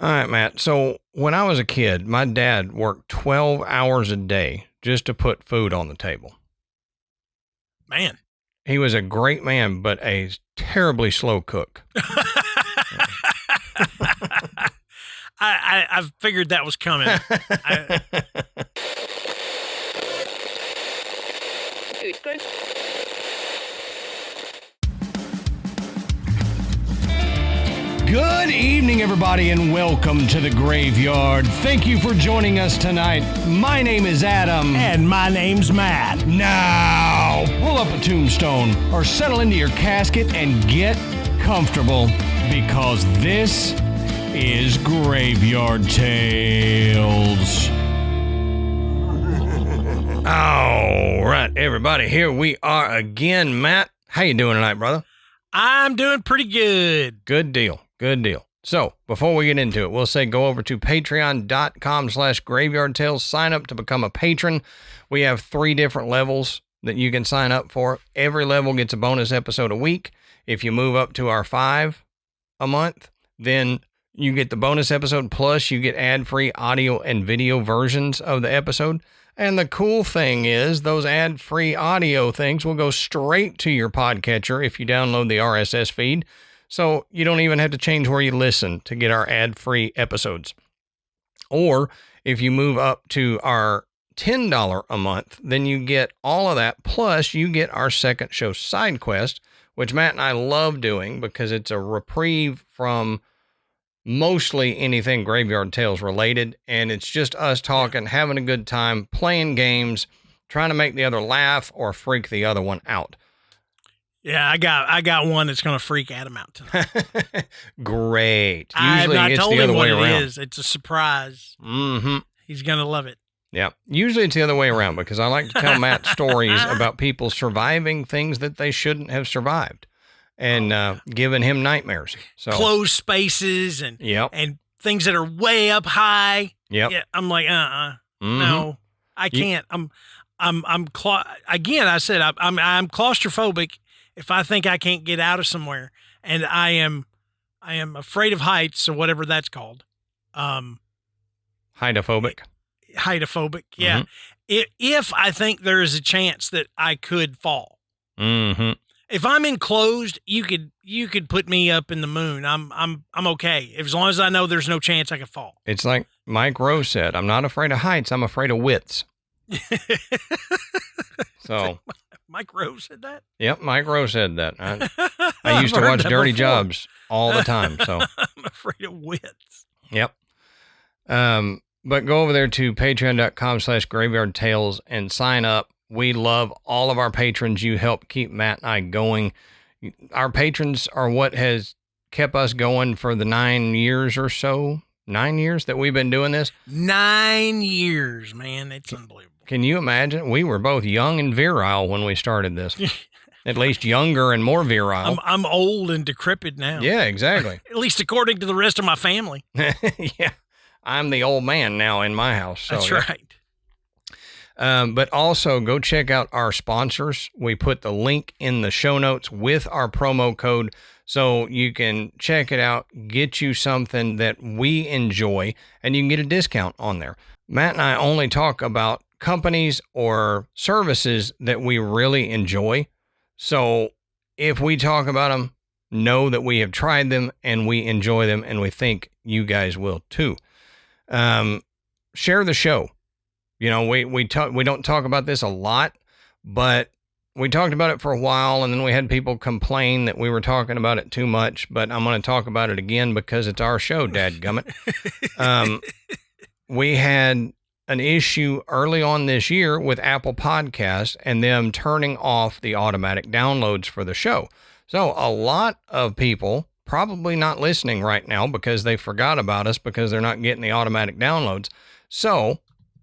All right, Matt. So when I was a kid, my dad worked 12 hours a day just to put food on the table. Man. He was a great man, but a terribly slow cook. I figured that was coming. Good evening, everybody, and welcome to the Graveyard. Thank you for joining us tonight. My name is Adam. And my name's Matt. Now, pull up a tombstone or settle into your casket and get comfortable because this is Graveyard Tales. All right, everybody, here we are again. Matt, how you doing tonight, brother? I'm doing pretty good. Good deal. Good deal. So, before we get into it, we'll say go over to patreon.com/Graveyard Tales. Sign up to become a patron. We have 3 different levels that you can sign up for. Every level gets a bonus episode a week. If you move up to our 5 a month, then you get the bonus episode, plus you get ad-free audio and video versions of the episode. And the cool thing is those ad-free audio things will go straight to your podcatcher if you download the RSS feed. So you don't even have to change where you listen to get our ad-free episodes. Or if you move up to our $10 a month, then you get all of that. Plus you get our second show side quest, which Matt and I love doing because it's a reprieve from mostly anything Graveyard Tales related. And it's just us talking, having a good time, playing games, trying to make the other laugh or freak the other one out. Yeah, I got one that's going to freak Adam out tonight. Great. Usually it's the other way around. It's a surprise. Mm-hmm. He's going to love it. Yeah. Usually it's the other way around because I like to tell Matt stories about people surviving things that they shouldn't have survived and giving him nightmares. So closed spaces and things that are way up high. Yep. Yeah, I'm like, no, I can't. I'm claustrophobic if I think I can't get out of somewhere, and I am afraid of heights or whatever that's called. Heightophobic. Heightophobic. Yeah. Mm-hmm. If I think there is a chance that I could fall. Mm-hmm. If I'm enclosed, you could put me up in the moon. I'm okay as long as I know there's no chance I could fall. It's like Mike Rowe said, "I'm not afraid of heights. I'm afraid of widths." So Mike Rowe said that? Yep, Mike Rowe said that. I used to watch Dirty Jobs all the time. So I'm afraid of widths. Yep. But go over there to patreon.com/Graveyard Tales and sign up. We love all of our patrons. You help keep Matt and I going. Our patrons are what has kept us going for the 9 years or so. 9 years that we've been doing this? 9 years, man. It's unbelievable. Can you imagine? We were both young and virile when we started this. At least younger and more virile. I'm old and decrepit now. Yeah, exactly. At least according to the rest of my family. Yeah. I'm the old man now in my house. So, that's right. But also go check out our sponsors. We put the link in the show notes with our promo code so you can check it out, get you something that we enjoy, and you can get a discount on there. Matt and I only talk about companies or services that we really enjoy. So if we talk about them, know that we have tried them and we enjoy them, and we think you guys will too. Share the show. You know, we don't talk about this a lot, but we talked about it for a while, and then we had people complain that we were talking about it too much, but I'm going to talk about it again because it's our show, dadgummit. We had an issue early on this year with Apple Podcasts and them turning off the automatic downloads for the show. So a lot of people probably not listening right now because they forgot about us because they're not getting the automatic downloads. So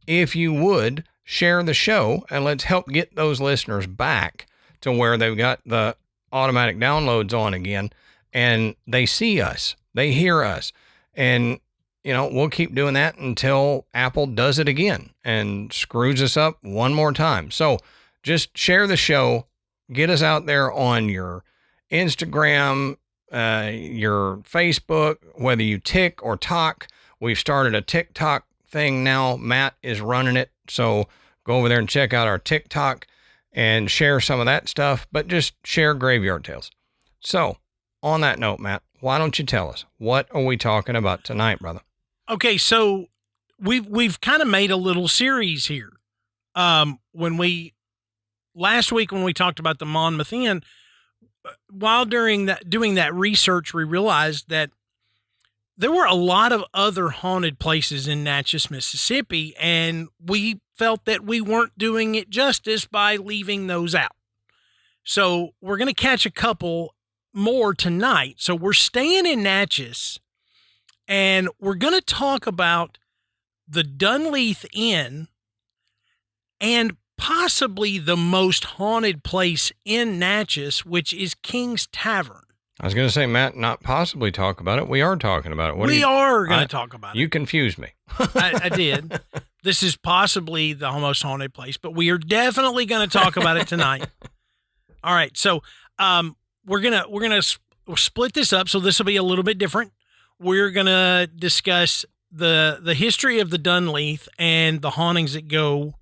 if you would share the show and let's help get those listeners back to where they've got the automatic downloads on again and they see us, they hear us, and you know, we'll keep doing that until Apple does it again and screws us up one more time. So just share the show, get us out there on your Instagram, your Facebook, whether you tick or talk. We've started a TikTok thing now. Matt is running it. So go over there and check out our TikTok and share some of that stuff, but just share Graveyard Tales. So on that note, Matt, why don't you tell us, what are we talking about tonight, brother? Okay, so we've kind of made a little series here. Last week when we talked about the Monmouth Inn, while doing that research, we realized that there were a lot of other haunted places in Natchez, Mississippi, and we felt that we weren't doing it justice by leaving those out. So we're going to catch a couple more tonight. So we're staying in Natchez, and we're going to talk about the Dunleith Inn and possibly the most haunted place in Natchez, which is King's Tavern. I was going to say, Matt, not possibly talk about it. We are talking about it. We are going to talk about it. You confused me. I did. This is possibly the most haunted place, but we are definitely going to talk about it tonight. All right. So, we're going to split this up. So this will be a little bit different. We're going to discuss the history of the Dunleith and the hauntings that go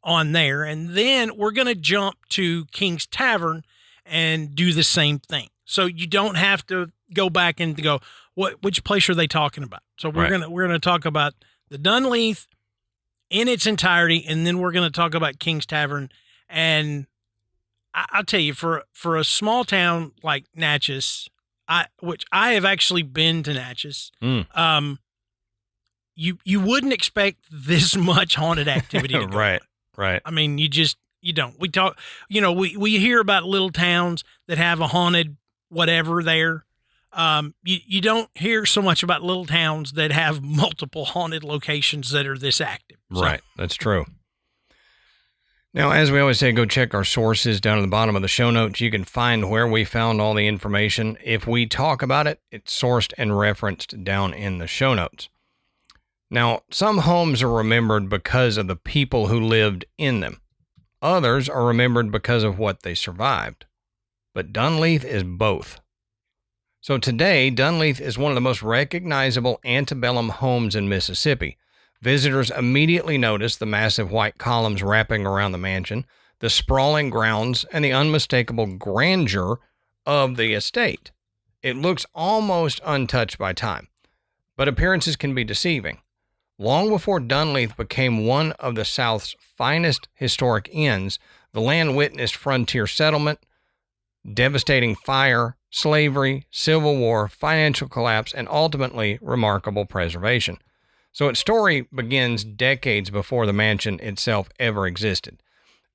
on there. And then we're going to jump to King's Tavern and do the same thing. So you don't have to go back and go, which place are they talking about? So we're going to talk about the Dunleith in its entirety. And then we're going to talk about King's Tavern. And I'll tell you, for a small town like Natchez, which I have actually been to Natchez, you wouldn't expect this much haunted activity to go on. Right. I mean, you don't. We talk, we hear about little towns that have a haunted whatever there. You don't hear so much about little towns that have multiple haunted locations that are this active. So. Right. That's true. Now, as we always say, go check our sources down at the bottom of the show notes. You can find where we found all the information. If we talk about it, it's sourced and referenced down in the show notes. Now, some homes are remembered because of the people who lived in them. Others are remembered because of what they survived. But Dunleith is both. So today, Dunleith is one of the most recognizable antebellum homes in Mississippi. Visitors immediately notice the massive white columns wrapping around the mansion, the sprawling grounds, and the unmistakable grandeur of the estate. It looks almost untouched by time, but appearances can be deceiving. Long before Dunleith became one of the South's finest historic inns, the land witnessed frontier settlement, devastating fire, slavery, civil war, financial collapse, and ultimately remarkable preservation. So its story begins decades before the mansion itself ever existed.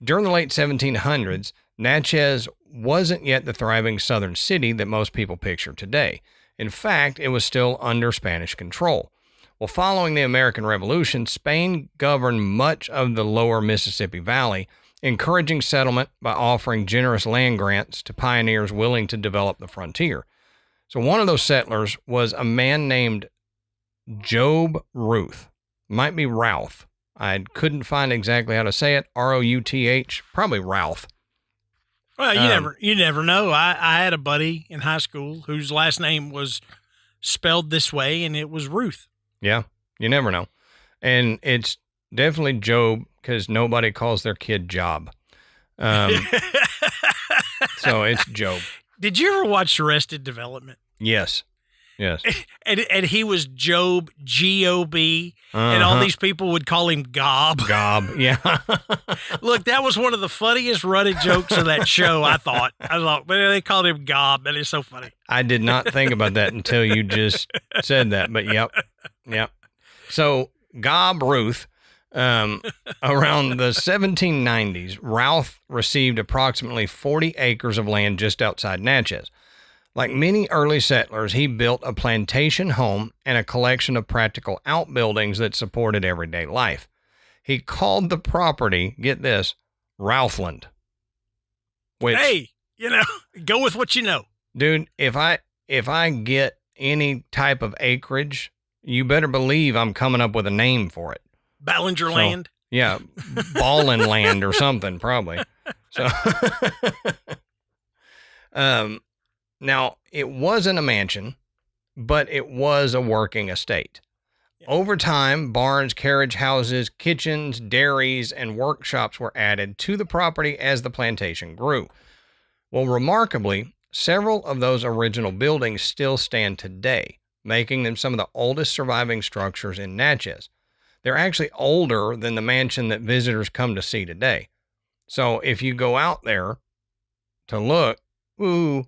During the late 1700s, Natchez wasn't yet the thriving southern city that most people picture today. In fact, it was still under Spanish control. Well, following the American Revolution, Spain governed much of the lower Mississippi Valley, encouraging settlement by offering generous land grants to pioneers willing to develop the frontier. So one of those settlers was a man named Job Ruth. Might be Ralph. I couldn't find exactly how to say it. Routh, probably Ralph. Well, you never know. I had a buddy in high school whose last name was spelled this way, and it was Ruth. Yeah, you never know. And it's definitely Job because nobody calls their kid Job. So it's Job. Did you ever watch Arrested Development? Yes. And he was Job, G-O-B, and all these people would call him Gob. Gob, yeah. Look, that was one of the funniest running jokes of that show, I thought. Man, they called him Gob, and it's so funny. I did not think about that until you just said that, but yep. So, Gob Ruth, around the 1790s, Ralph received approximately 40 acres of land just outside Natchez. Like many early settlers, he built a plantation home and a collection of practical outbuildings that supported everyday life. He called the property, get this, Ralphland. Which, hey, go with what you know. Dude, if I get any type of acreage, you better believe I'm coming up with a name for it. Ballinger Land? Yeah, Ballin Land or something, probably. So, Now, it wasn't a mansion, but it was a working estate. Over time, barns, carriage houses, kitchens, dairies, and workshops were added to the property as the plantation grew. Well, remarkably, several of those original buildings still stand today, making them some of the oldest surviving structures in Natchez. They're actually older than the mansion that visitors come to see today. So if you go out there to look, ooh,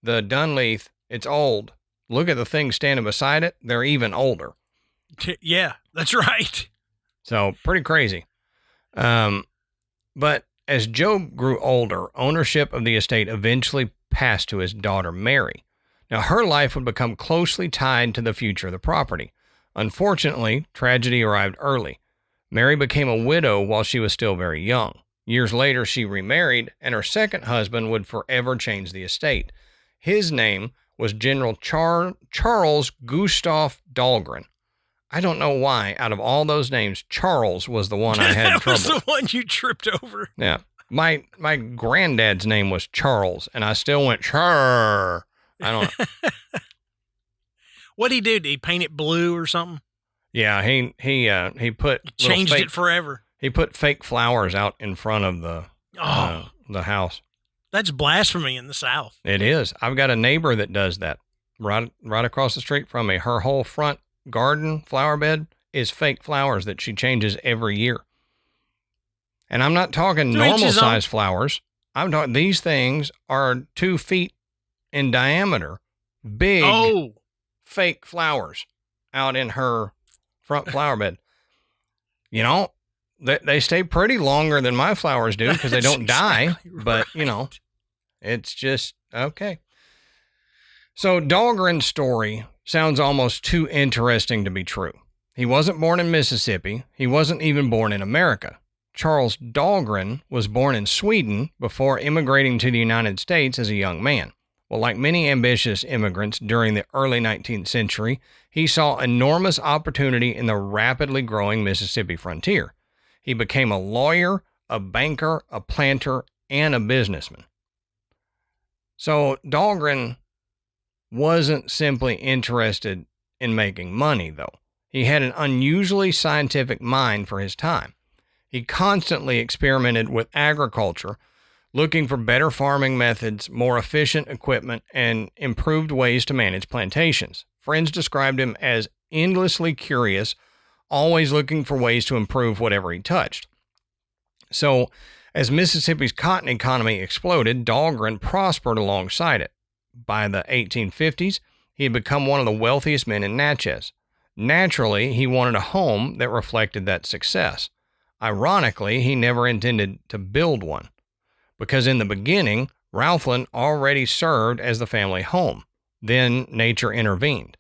the Dunleith, it's old. Look at the things standing beside it. They're even older. Yeah, that's right. So pretty crazy. But as Joe grew older, ownership of the estate eventually passed to his daughter, Mary. Now, her life would become closely tied to the future of the property. Unfortunately, tragedy arrived early. Mary became a widow while she was still very young. Years later, she remarried, and her second husband would forever change the estate. His name was General Charles Gustav Dahlgren. I don't know why, out of all those names, Charles was the one I had trouble with. That was the one you tripped over. Yeah. My granddad's name was Charles, and I still went, Char. I don't know. What'd he do? Did he paint it blue or something? Yeah, he put changed it forever. He put fake flowers out in front of the house. That's blasphemy in the South. It is. I've got a neighbor that does that right across the street from me. Her whole front garden flower bed is fake flowers that she changes every year. And I'm not talking normal size flowers. I'm talking, these things are 2 feet in diameter, big fake flowers out in her front flower bed. You know, they stay pretty longer than my flowers do because they don't die, but you know, it's just okay. So Dahlgren's story sounds almost too interesting to be true. He wasn't born in Mississippi. He wasn't even born in America. Charles Dahlgren was born in Sweden before immigrating to the United States as a young man. Well, like many ambitious immigrants during the early 19th century, he saw enormous opportunity in the rapidly growing Mississippi frontier. He became a lawyer, a banker, a planter, and a businessman. So Dahlgren wasn't simply interested in making money, though. He had an unusually scientific mind for his time. He constantly experimented with agriculture, looking for better farming methods, more efficient equipment, and improved ways to manage plantations. Friends described him as endlessly curious, always looking for ways to improve whatever he touched. So, as Mississippi's cotton economy exploded, Dahlgren prospered alongside it. By the 1850s, he had become one of the wealthiest men in Natchez. Naturally, he wanted a home that reflected that success. Ironically, he never intended to build one, because in the beginning, Ralphland already served as the family home. Then nature intervened.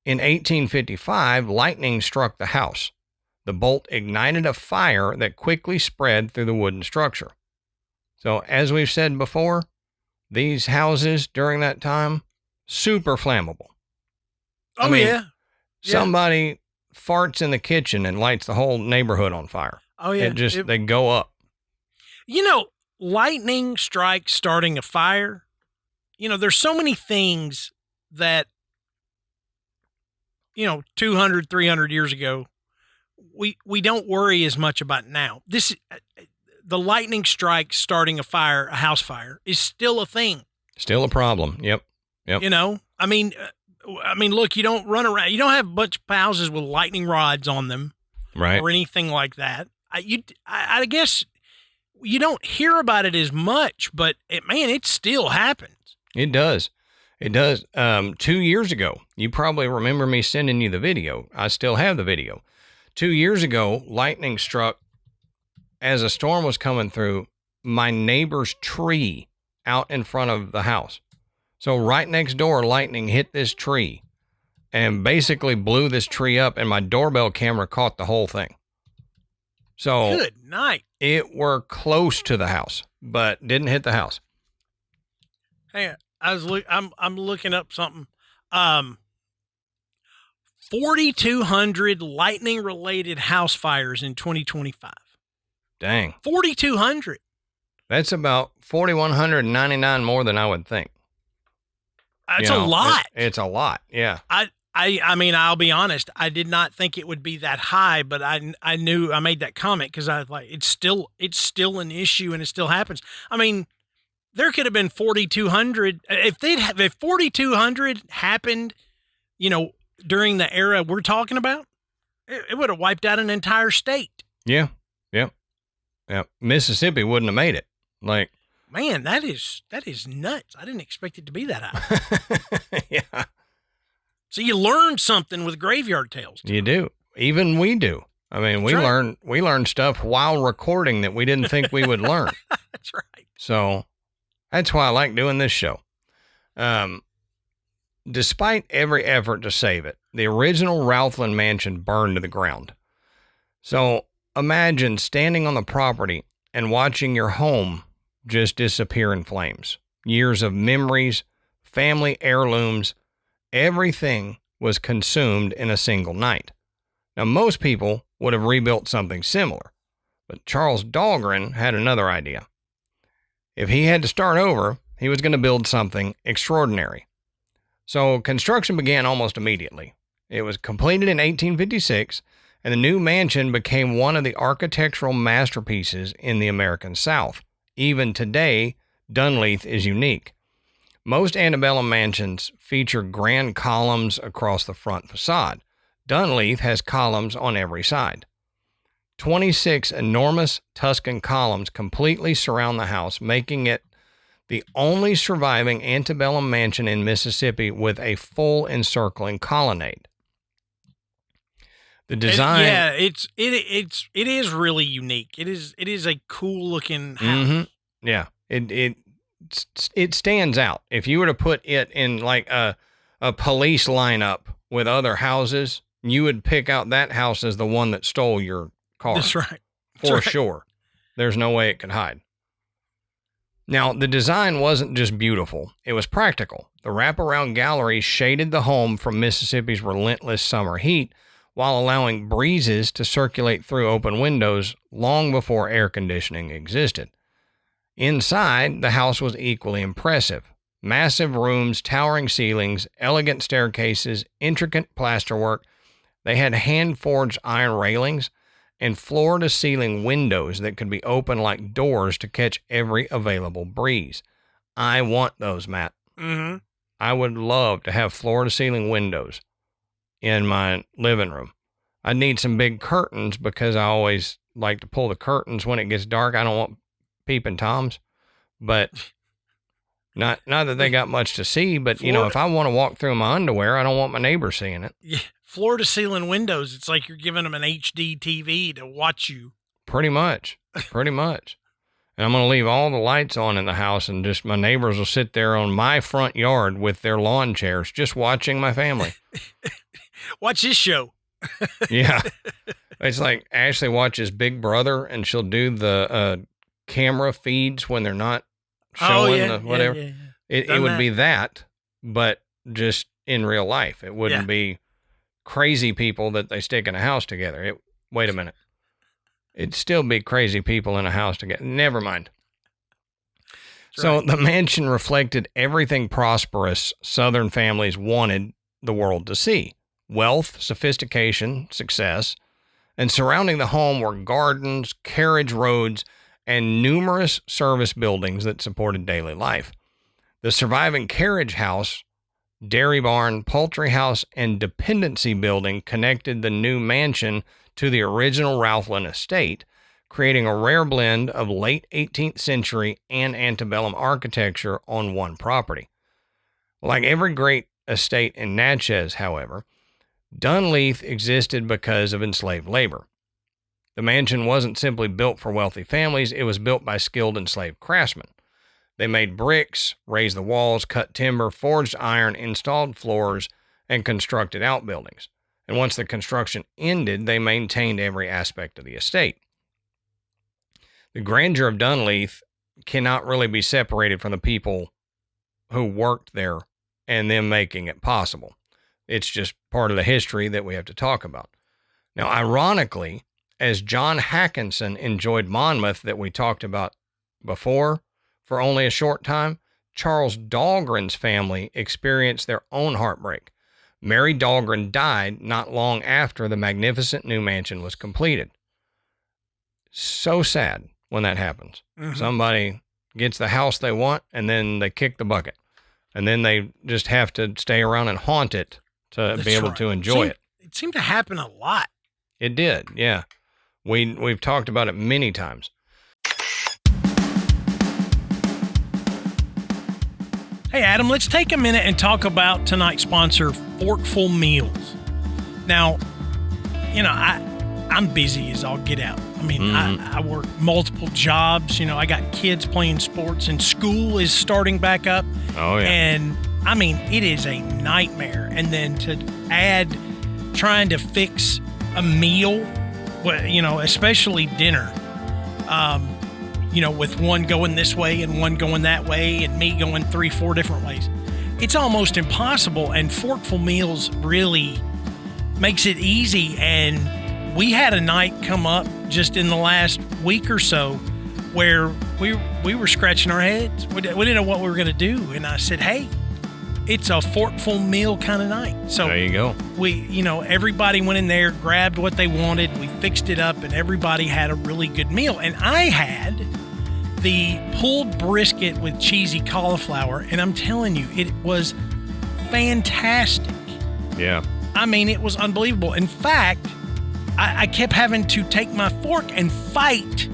In 1855, lightning struck the house. The bolt ignited a fire that quickly spread through the wooden structure. So, as we've said before, these houses during that time, super flammable. Oh, yeah. Somebody farts in the kitchen and lights the whole neighborhood on fire. Oh, yeah. They go up. You know, lightning strikes starting a fire. You know, there's so many things that, 200, 300 years ago, we don't worry as much about now. The lightning strike starting a house fire is still a thing. Still a problem. Yep. I mean, look, you don't run around. You don't have a bunch of houses with lightning rods on them, right, or anything like that. I guess you don't hear about it as much, but it still happens. It does. 2 years ago, you probably remember me sending you the video. I still have the video. 2 years ago, lightning struck as a storm was coming through my neighbor's tree out in front of the house. So right next door, lightning hit this tree and basically blew this tree up, and my doorbell camera caught the whole thing. So good night. It were close to the house, but didn't hit the house. Hey, I'm looking up something. 4,200 lightning related house fires in 2025. Dang. 4,200. That's about 4,199 more than I would think. That's a lot. It's a lot. Yeah. I mean, I'll be honest. I did not think it would be that high, but I knew I made that comment because I was like, it's still an issue and it still happens. I mean, there could have been 4,200 if 4,200 happened, during the era we're talking about. It would have wiped out an entire state. Yeah. Yep. Yep. Mississippi wouldn't have made it. Like, man, that is nuts. I didn't expect it to be that high. Yeah. So you learned something with Graveyard Tales. You do. Even we do. I mean, we learn stuff while recording that we didn't think we would learn. That's right. So that's why I like doing this show. Despite every effort to save it, the original Ralphland mansion burned to the ground. So imagine standing on the property and watching your home just disappear in flames. Years of memories, family heirlooms, everything was consumed in a single night. Now, most people would have rebuilt something similar, but Charles Dahlgren had another idea. If he had to start over, he was going to build something extraordinary. So construction began almost immediately. It was completed in 1856, and the new mansion became one of the architectural masterpieces in the American South. Even today, Dunleith is unique. Most antebellum mansions feature grand columns across the front facade. Dunleith has columns on every side. 26 enormous Tuscan columns completely surround the house, making it the only surviving antebellum mansion in Mississippi with a full encircling colonnade. The design, it is really unique. It is a cool looking house. Mm-hmm. Yeah, it stands out. If you were to put it in like a police lineup with other houses, you would pick out that house as the one that stole your car. That's right. For sure. There's no way it could hide. Now, the design wasn't just beautiful, it was practical. The wraparound gallery shaded the home from Mississippi's relentless summer heat while allowing breezes to circulate through open windows long before air conditioning existed. Inside, the house was equally impressive. Massive rooms, towering ceilings, elegant staircases, intricate plasterwork. They had hand-forged iron railings and floor-to-ceiling windows that could be opened like doors to catch every available breeze. I want those, Matt. Mm-hmm. I would love to have floor-to-ceiling windows in my living room. I need some big curtains because I always like to pull the curtains when it gets dark. I don't want peeping Toms, but not that they got much to see, but if I want to walk through my underwear, I don't want my neighbor seeing it. Yeah. Floor to ceiling windows. It's like you're giving them an HD TV to watch you. Pretty much. And I'm going to leave all the lights on in the house and just my neighbors will sit there on my front yard with their lawn chairs, just watching my family. Watch this show. Yeah. It's like Ashley watches Big Brother and she'll do the camera feeds when they're not showing the whatever. Yeah. It would be that, but just in real life. It wouldn't be crazy people that they stick in a house together. Wait a minute. It'd still be crazy people in a house together. Never mind. So the mansion reflected everything prosperous Southern families wanted the world to see. Wealth, sophistication, success. And surrounding the home were gardens, carriage roads, and numerous service buildings that supported daily life. The surviving carriage house, dairy barn, poultry house, and dependency building connected the new mansion to the original Ralphland estate, creating a rare blend of late 18th century and antebellum architecture on one property. Like every great estate in Natchez, however, Dunleith existed because of enslaved labor. The mansion wasn't simply built for wealthy families, it was built by skilled enslaved craftsmen. They made bricks, raised the walls, cut timber, forged iron, installed floors, and constructed outbuildings. And once the construction ended, they maintained every aspect of the estate. The grandeur of Dunleith cannot really be separated from the people who worked there and them making it possible. It's just part of the history that we have to talk about. Now, ironically, as John Hackinson enjoyed Monmouth that we talked about before for only a short time, Charles Dahlgren's family experienced their own heartbreak. Mary Dahlgren died not long after the magnificent new mansion was completed. So sad when that happens. Mm-hmm. Somebody gets the house they want, and then they kick the bucket. And then they just have to stay around and haunt it to be able to enjoy it. It seemed to happen a lot. It did, yeah. We've talked about it many times. Hey, Adam, let's take a minute and talk about tonight's sponsor, Forkful Meals. Now, I'm busy as all get out. I mean, I work multiple jobs. I got kids playing sports, and school is starting back up. Oh, yeah. And, I mean, it is a nightmare. And then to add trying to fix a meal, especially dinner, with one going this way and one going that way and me going 3-4 different ways. It's almost impossible, and Forkful Meals really makes it easy. And we had a night come up just in the last week or so where we were scratching our heads. We didn't know what we were going to do. And I said, hey, it's a Forkful meal kind of night. So there you go. Everybody went in there, grabbed what they wanted. We fixed it up, and everybody had a really good meal. And I had the pulled brisket with cheesy cauliflower, and I'm telling you, it was fantastic. Yeah. I mean, it was unbelievable. In fact, I kept having to take my fork and fight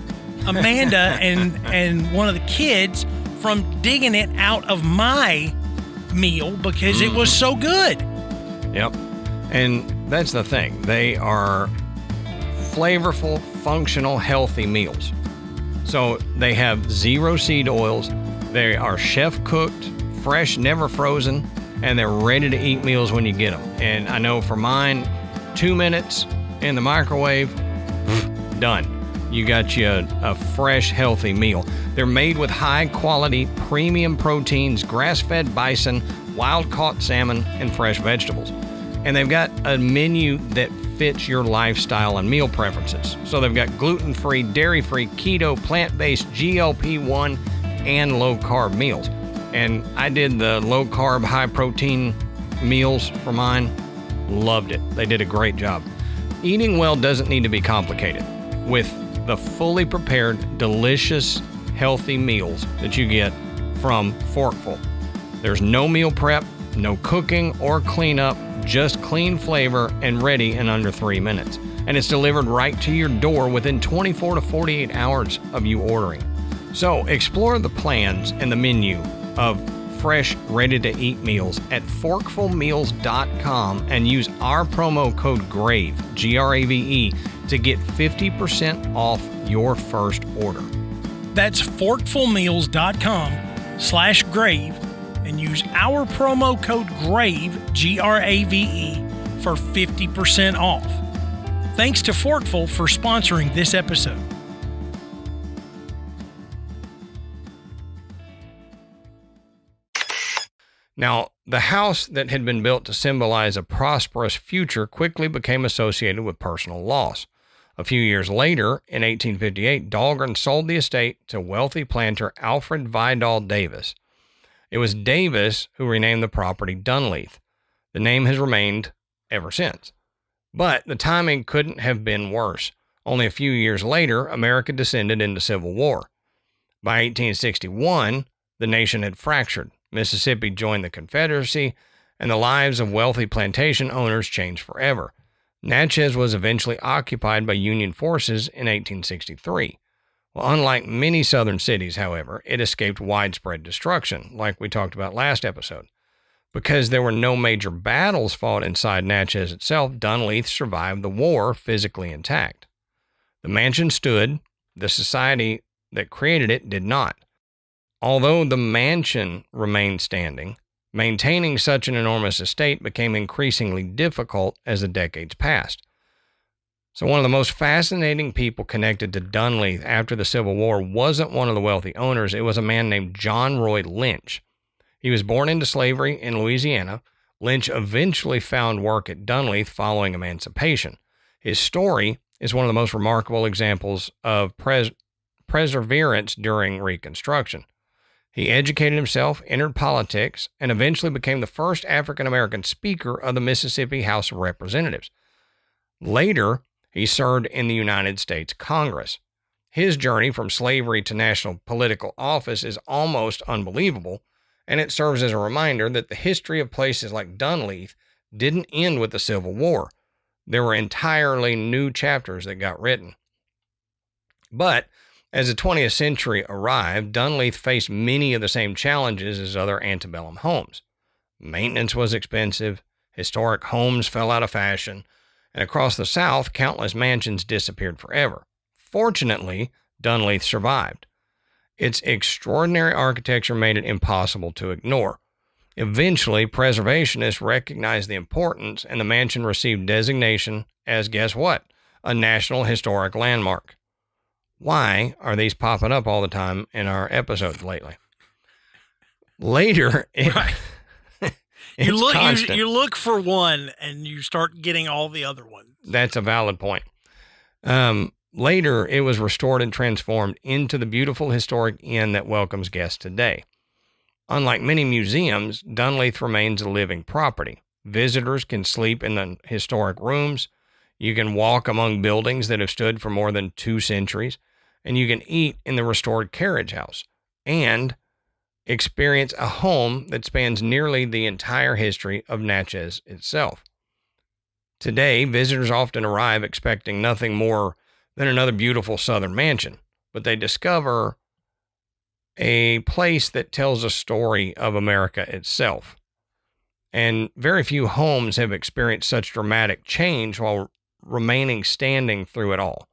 Amanda and one of the kids from digging it out of my meal because it was so good. Yep. And that's the thing. They are flavorful, functional, healthy meals. So they have 0 seed oils. They are chef cooked, fresh, never frozen, and they're ready to eat meals when you get them. And I know for mine, 2 minutes in the microwave, done. You got you a fresh, healthy meal. They're made with high-quality, premium proteins, grass-fed bison, wild-caught salmon, and fresh vegetables. And they've got a menu that fits your lifestyle and meal preferences. So they've got gluten-free, dairy-free, keto, plant-based, GLP-1, and low-carb meals. And I did the low-carb, high-protein meals for mine. Loved it. They did a great job. Eating well doesn't need to be complicated. With the fully prepared, delicious, healthy meals that you get from Forkful. There's no meal prep, no cooking or cleanup, just clean flavor and ready in under 3 minutes. And it's delivered right to your door within 24 to 48 hours of you ordering. So explore the plans and the menu of fresh, ready-to-eat meals at forkfulmeals.com and use our promo code GRAVE, G-R-A-V-E, to get 50% off your first order. That's forkfulmeals.com/grave and use our promo code GRAVE, G-R-A-V-E, for 50% off. Thanks to Forkful for sponsoring this episode. Now, the house that had been built to symbolize a prosperous future quickly became associated with personal loss. A few years later, in 1858, Dahlgren sold the estate to wealthy planter Alfred Vidal Davis. It was Davis who renamed the property Dunleith. The name has remained ever since. But the timing couldn't have been worse. Only a few years later, America descended into civil war. By 1861, the nation had fractured. Mississippi joined the Confederacy, and the lives of wealthy plantation owners changed forever. Natchez was eventually occupied by Union forces in 1863. Well, unlike many southern cities, however, it escaped widespread destruction, like we talked about last episode. Because there were no major battles fought inside Natchez itself, Dunleith survived the war physically intact. The mansion stood, the society that created it did not. Although the mansion remained standing, maintaining such an enormous estate became increasingly difficult as the decades passed. So one of the most fascinating people connected to Dunleith after the Civil War wasn't one of the wealthy owners. It was a man named John Roy Lynch. He was born into slavery in Louisiana. Lynch eventually found work at Dunleith following emancipation. His story is one of the most remarkable examples of perseverance during Reconstruction. He educated himself, entered politics, and eventually became the first African-American Speaker of the Mississippi House of Representatives. Later, he served in the United States Congress. His journey from slavery to national political office is almost unbelievable, and it serves as a reminder that the history of places like Dunleith didn't end with the Civil War. There were entirely new chapters that got written. But as the 20th century arrived, Dunleith faced many of the same challenges as other antebellum homes. Maintenance was expensive, historic homes fell out of fashion, and across the South, countless mansions disappeared forever. Fortunately, Dunleith survived. Its extraordinary architecture made it impossible to ignore. Eventually, preservationists recognized the importance, and the mansion received designation as, guess what? A National Historic Landmark. Why are these popping up all the time in our episodes lately? Later, right. You look for one and you start getting all the other ones. That's a valid point. Later, it was restored and transformed into the beautiful historic inn that welcomes guests today. Unlike many museums, Dunleith remains a living property. Visitors can sleep in the historic rooms. You can walk among buildings that have stood for more than 2 centuries, and you can eat in the restored carriage house and experience a home that spans nearly the entire history of Natchez itself. Today, visitors often arrive expecting nothing more than another beautiful southern mansion, but they discover a place that tells a story of America itself. And very few homes have experienced such dramatic change while remaining standing through it all.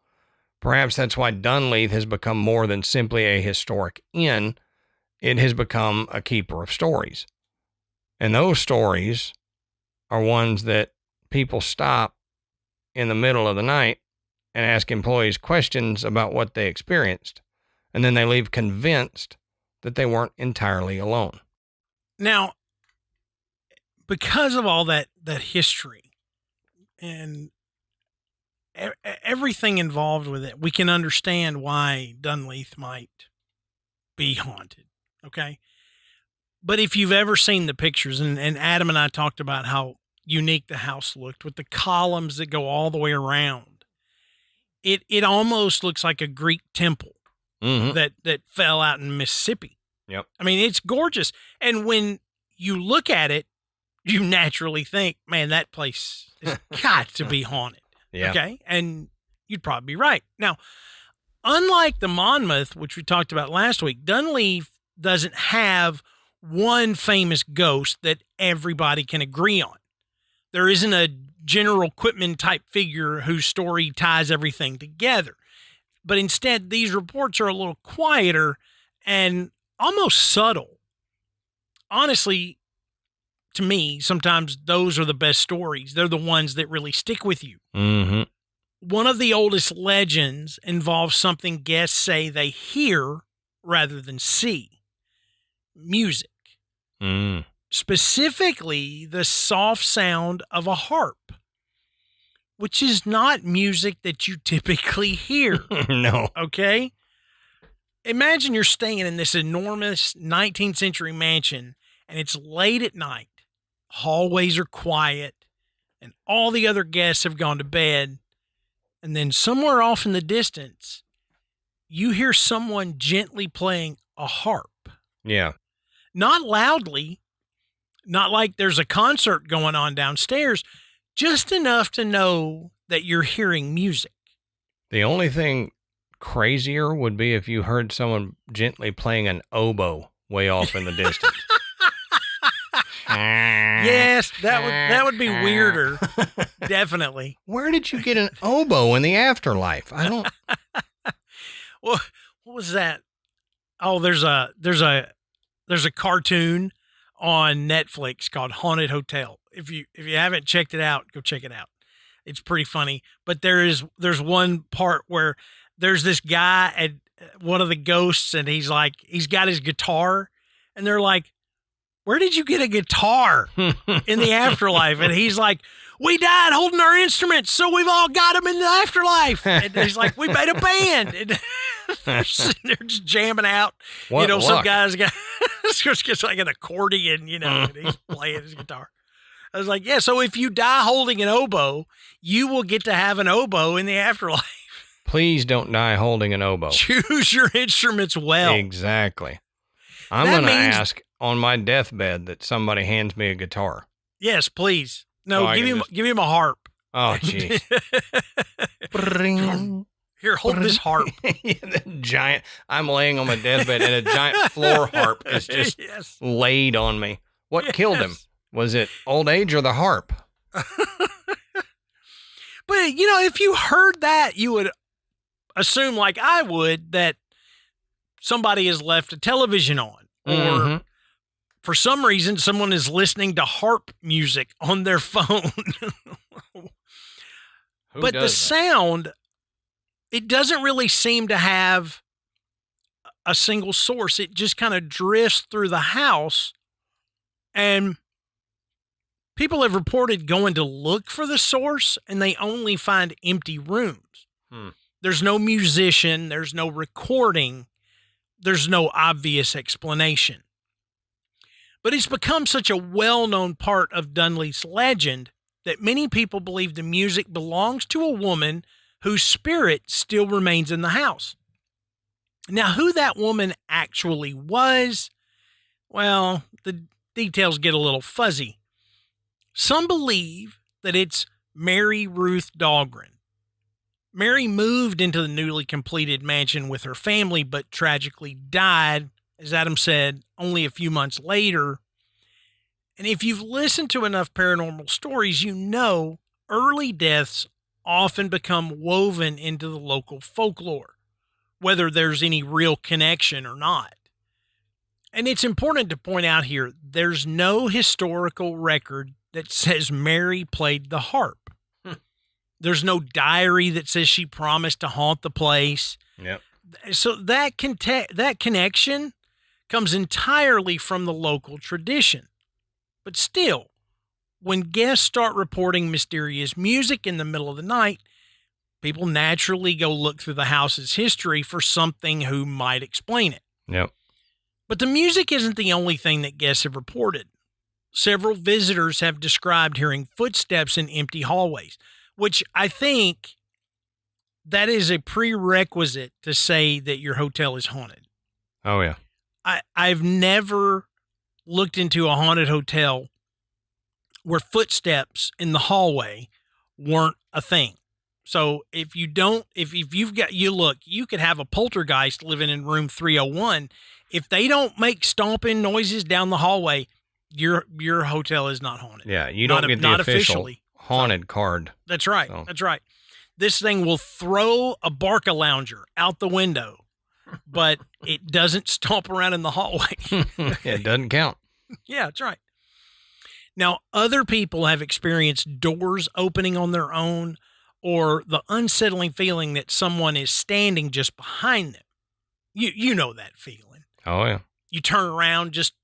Perhaps that's why Dunleith has become more than simply a historic inn. It has become a keeper of stories. And those stories are ones that people stop in the middle of the night and ask employees questions about what they experienced. And then they leave convinced that they weren't entirely alone. Now, because of all that history and everything involved with it, we can understand why Dunleith might be haunted, okay? But if you've ever seen the pictures, and Adam and I talked about how unique the house looked with the columns that go all the way around, it almost looks like a Greek temple that fell out in Mississippi. Yep. I mean, it's gorgeous. And when you look at it, you naturally think, man, that place has got to be haunted. Yeah. Okay. And you'd probably be right. Now, unlike the Monmouth, which we talked about last week, Dunleith doesn't have one famous ghost that everybody can agree on. There isn't a General Quitman type figure whose story ties everything together. But instead, these reports are a little quieter and almost subtle. Honestly, to me, sometimes those are the best stories. They're the ones that really stick with you. Mm-hmm. One of the oldest legends involves something guests say they hear rather than see. Music. Mm. Specifically, the soft sound of a harp, which is not music that you typically hear. No. Okay? Imagine you're staying in this enormous 19th century mansion, and it's late at night. Hallways are quiet, and all the other guests have gone to bed. And then somewhere off in the distance, you hear someone gently playing a harp. Yeah. Not loudly, not like there's a concert going on downstairs, just enough to know that you're hearing music. The only thing crazier would be if you heard someone gently playing an oboe way off in the distance. Yes, that would be weirder. Definitely. Where did you get an oboe in the afterlife? I don't. Well, what was that? Oh, there's a cartoon on Netflix called Haunted Hotel. If you haven't checked it out, go check it out. It's pretty funny. But there's one part where there's this guy at one of the ghosts, and he's got his guitar, and they're like, "Where did you get a guitar in the afterlife?" And he's like, "We died holding our instruments, so we've all got them in the afterlife." And he's like, "We made a band." And they're just jamming out. What some luck. guys got It's just like an accordion, and he's playing his guitar. I was like, yeah, so if you die holding an oboe, you will get to have an oboe in the afterlife. Please don't die holding an oboe. Choose your instruments well. Exactly. I'm going to ask on my deathbed that somebody hands me a guitar. Yes, please. No, give him a harp. Oh, jeez. Here, hold this harp. Giant. I'm laying on my deathbed and a giant floor harp is just laid on me. What killed him? Was it old age or the harp? But, if you heard that, you would assume, like I would, that somebody has left a television on. Or for some reason, someone is listening to harp music on their phone. But the sound, it doesn't really seem to have a single source. It just kind of drifts through the house. And people have reported going to look for the source, and they only find empty rooms. There's no musician. There's no recording. There's no obvious explanation. But it's become such a well-known part of Dunleith's legend that many people believe the music belongs to a woman whose spirit still remains in the house. Now, who that woman actually was, well, the details get a little fuzzy. Some believe that it's Mary Ruth Dahlgren. Mary moved into the newly completed mansion with her family, but tragically died, as Adam said, only a few months later. And if you've listened to enough paranormal stories, you know early deaths often become woven into the local folklore, whether there's any real connection or not. And it's important to point out here, there's no historical record that says Mary played the harp. There's no diary that says she promised to haunt the place. Yep. So that connection comes entirely from the local tradition. But still, when guests start reporting mysterious music in the middle of the night, people naturally go look through the house's history for something who might explain it. Yep. But the music isn't the only thing that guests have reported. Several visitors have described hearing footsteps in empty hallways, which I think that is a prerequisite to say that your hotel is haunted. Oh, yeah. I've never looked into a haunted hotel where footsteps in the hallway weren't a thing. So if you've got, you could have a poltergeist living in room 301. If they don't make stomping noises down the hallway, your hotel is not haunted. Yeah, you don't get the official haunted card. That's right. So. That's right. This thing will throw a Barca-lounger out the window, but it doesn't stomp around in the hallway. It doesn't count. Yeah, that's right. Now, other people have experienced doors opening on their own or the unsettling feeling that someone is standing just behind them. You know that feeling. Oh, yeah. You turn around just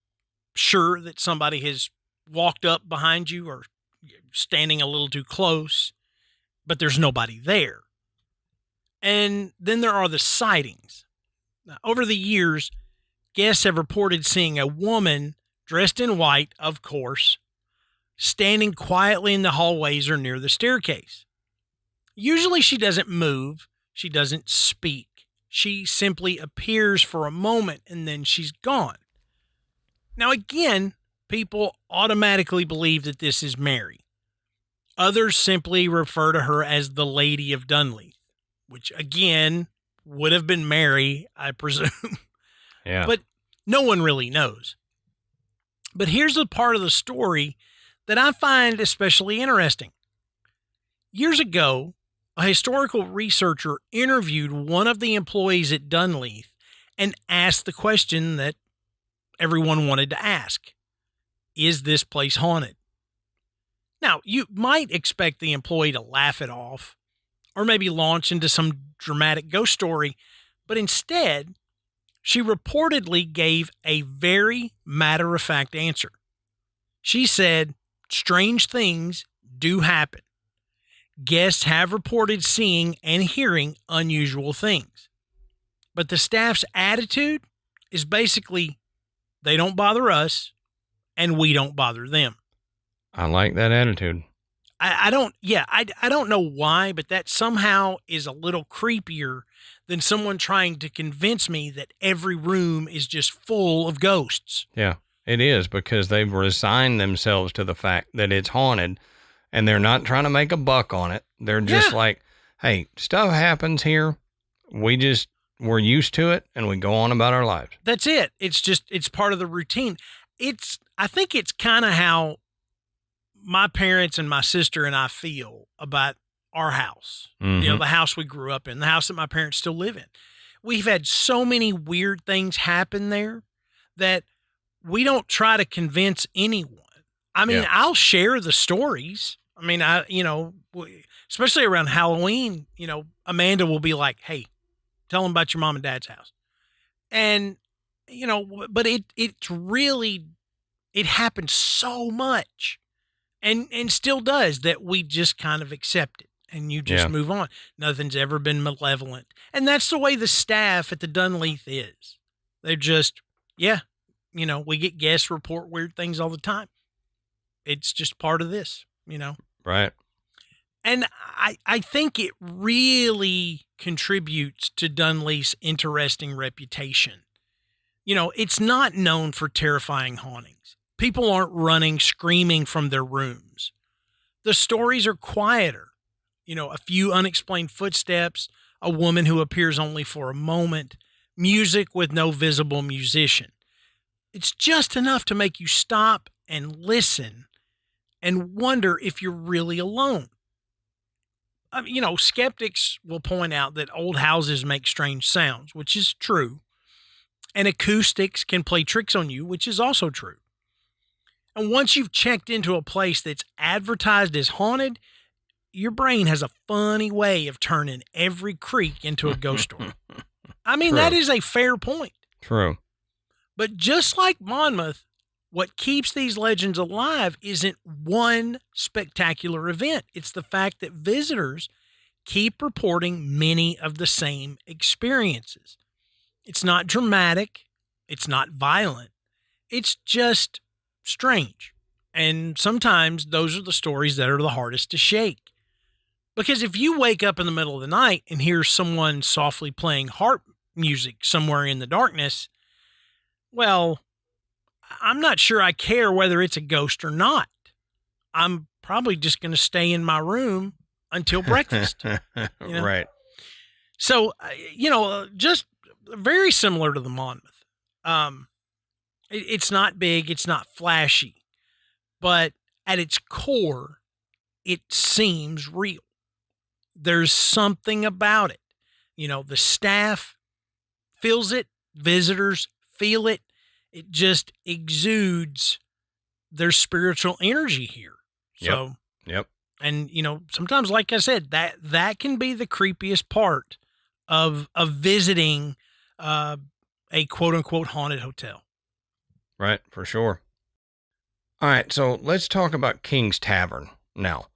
sure that somebody has walked up behind you or standing a little too close, but there's nobody there. And then there are the sightings. Now, over the years, guests have reported seeing a woman dressed in white, of course, standing quietly in the hallways or near the staircase. Usually she doesn't move. She doesn't speak. She simply appears for a moment and then she's gone. Now, again, people automatically believe that this is Mary. Others simply refer to her as the Lady of Dunleith, which, again, would have been Mary, I presume. Yeah. But no one really knows. But here's the part of the story that I find especially interesting. Years ago, a historical researcher interviewed one of the employees at Dunleith and asked the question that everyone wanted to ask. Is this place haunted? Now, you might expect the employee to laugh it off or maybe launch into some dramatic ghost story, but instead, she reportedly gave a very matter-of-fact answer. She said, strange things do happen. Guests have reported seeing and hearing unusual things. But the staff's attitude is basically, They don't bother us, and we don't bother them. I like that attitude. I don't know why, but that somehow is a little creepier than someone trying to convince me that every room is just full of ghosts. Yeah, it is, because they've resigned themselves to the fact that it's haunted, and they're not trying to make a buck on it. They're just like, hey, stuff happens here. We're used to it, and we go on about our lives. That's it. It's part of the routine. I think it's kind of how my parents and my sister and I feel about our house, Mm-hmm. the house we grew up in, the house that my parents still live in. We've had so many weird things happen there that we don't try to convince anyone. I mean, I'll share the stories. I mean, especially around Halloween, Amanda will be like, hey, tell them about your mom and dad's house. And, but it's really, it happens so much. And still does, that we just kind of accept it and you just move on. Nothing's ever been malevolent. And that's the way the staff at the Dunleith is. They're just, we get guests report weird things all the time. It's just part of this, Right. And I think it really contributes to Dunleith's interesting reputation. It's not known for terrifying hauntings. People aren't running, screaming from their rooms. The stories are quieter. A few unexplained footsteps, a woman who appears only for a moment, music with no visible musician. It's just enough to make you stop and listen and wonder if you're really alone. Skeptics will point out that old houses make strange sounds, which is true. And acoustics can play tricks on you, which is also true. And once you've checked into a place that's advertised as haunted, your brain has a funny way of turning every creek into a ghost story. I mean, True. That is a fair point. True. But just like Monmouth, what keeps these legends alive isn't one spectacular event. It's the fact that visitors keep reporting many of the same experiences. It's not dramatic. It's not violent. It's just strange. And sometimes those are the stories that are the hardest to shake. Because if you wake up in the middle of the night and hear someone softly playing harp music somewhere in the darkness, well, I'm not sure I care whether it's a ghost or not. I'm probably just going to stay in my room until breakfast. Right. So, just very similar to the Monmouth. It's not big, it's not flashy, but at its core, it seems real. There's something about it. The staff feels it, visitors feel it. It just exudes their spiritual energy here. So, Yep. And, sometimes, like I said, that can be the creepiest part of visiting a quote unquote haunted hotel. Right, for sure. All right, so let's talk about King's Tavern now.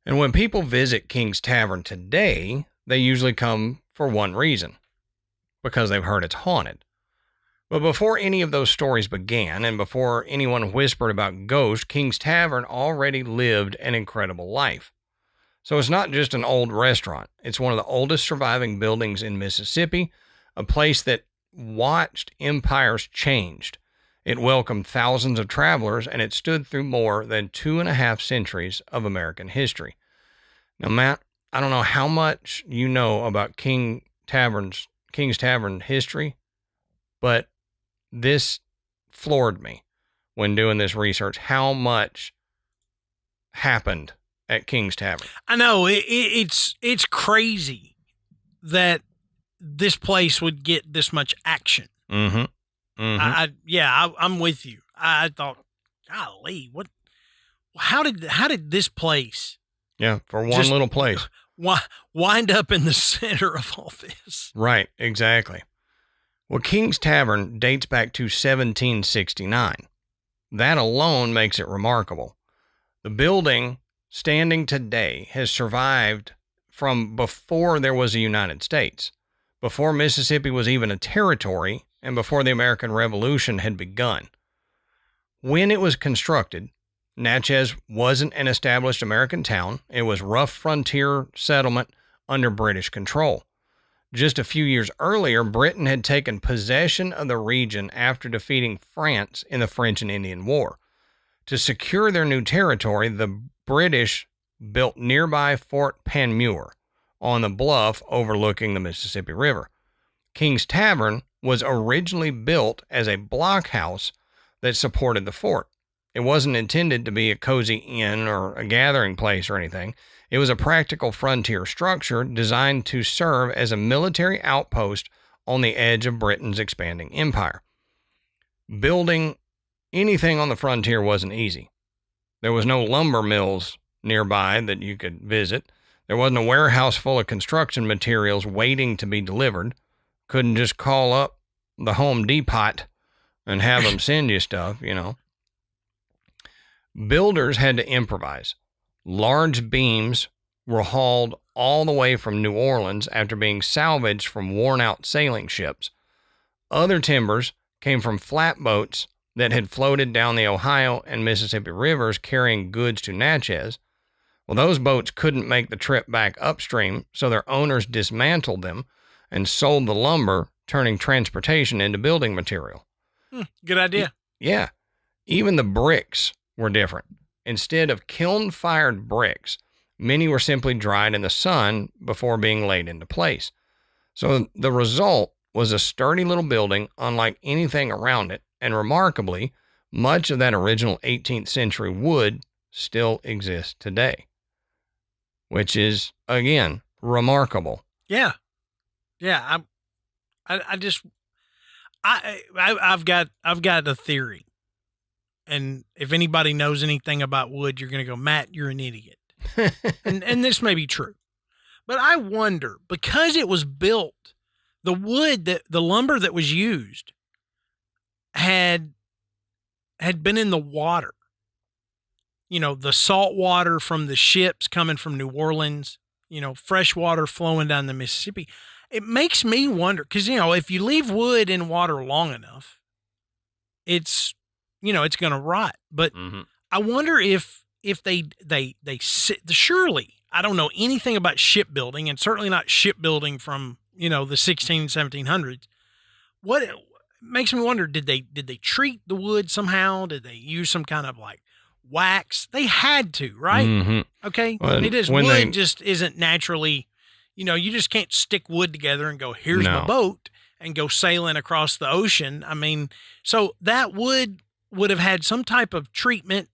And when people visit King's Tavern today, they usually come for one reason, because they've heard it's haunted. But before any of those stories began, and before anyone whispered about ghosts, King's Tavern already lived an incredible life. So it's not just an old restaurant. It's one of the oldest surviving buildings in Mississippi, a place that watched empires changed. It welcomed thousands of travelers, and it stood through more than 2.5 centuries of American history. Now, Matt, I don't know how much you know about King's Tavern history, but this floored me when doing this research, how much happened at King's Tavern. I know it's crazy that this place would get this much action. Mm-hmm. Mm-hmm. I'm with you. I thought, golly, how did this place? Yeah, for one little place. Wind up in the center of all this. Right, exactly. Well, King's Tavern dates back to 1769. That alone makes it remarkable. The building, standing today, has survived from before there was a United States. Before Mississippi was even a territory, and before the American Revolution had begun. When it was constructed, Natchez wasn't an established American town. It was rough frontier settlement under British control. Just a few years earlier, Britain had taken possession of the region after defeating France in the French and Indian War. To secure their new territory, the British built nearby Fort Panmure on the bluff overlooking the Mississippi River. King's Tavern was originally built as a blockhouse that supported the fort. It wasn't intended to be a cozy inn or a gathering place or anything. It was a practical frontier structure designed to serve as a military outpost on the edge of Britain's expanding empire. Building anything on the frontier wasn't easy. There was no lumber mills nearby that you could visit. There wasn't a warehouse full of construction materials waiting to be delivered. Couldn't just call up the Home Depot and have them send you stuff, you know. Builders had to improvise. Large beams were hauled all the way from New Orleans after being salvaged from worn-out sailing ships. Other timbers came from flatboats that had floated down the Ohio and Mississippi rivers carrying goods to Natchez. Well, those boats couldn't make the trip back upstream, so their owners dismantled them and sold the lumber, turning transportation into building material. Good idea. Yeah. Even the bricks were different. Instead of kiln-fired bricks, many were simply dried in the sun before being laid into place. So the result was a sturdy little building unlike anything around it, and remarkably, much of that original 18th century wood still exists today, which is, again, remarkable. Yeah. Yeah. I've got a theory. And if anybody knows anything about wood, you're going to go, Matt, you're an idiot. and this may be true. But I wonder, because it was built, the lumber that was used had been in the water. You know, the salt water from the ships coming from New Orleans, you know, fresh water flowing down the Mississippi. It makes me wonder, because, you know, if you leave wood in water long enough, it's going to rot. But I wonder if they sit, surely, I don't know anything about shipbuilding, and certainly not shipbuilding from, you know, the 1700s. What makes me wonder, did they treat the wood somehow? Did they use some kind of like wax? They had to, right? Mm-hmm. Okay. Well, wood just isn't naturally, you know, you just can't stick wood together and go, here's my boat, and go sailing across the ocean. I mean, so that would have had some type of treatment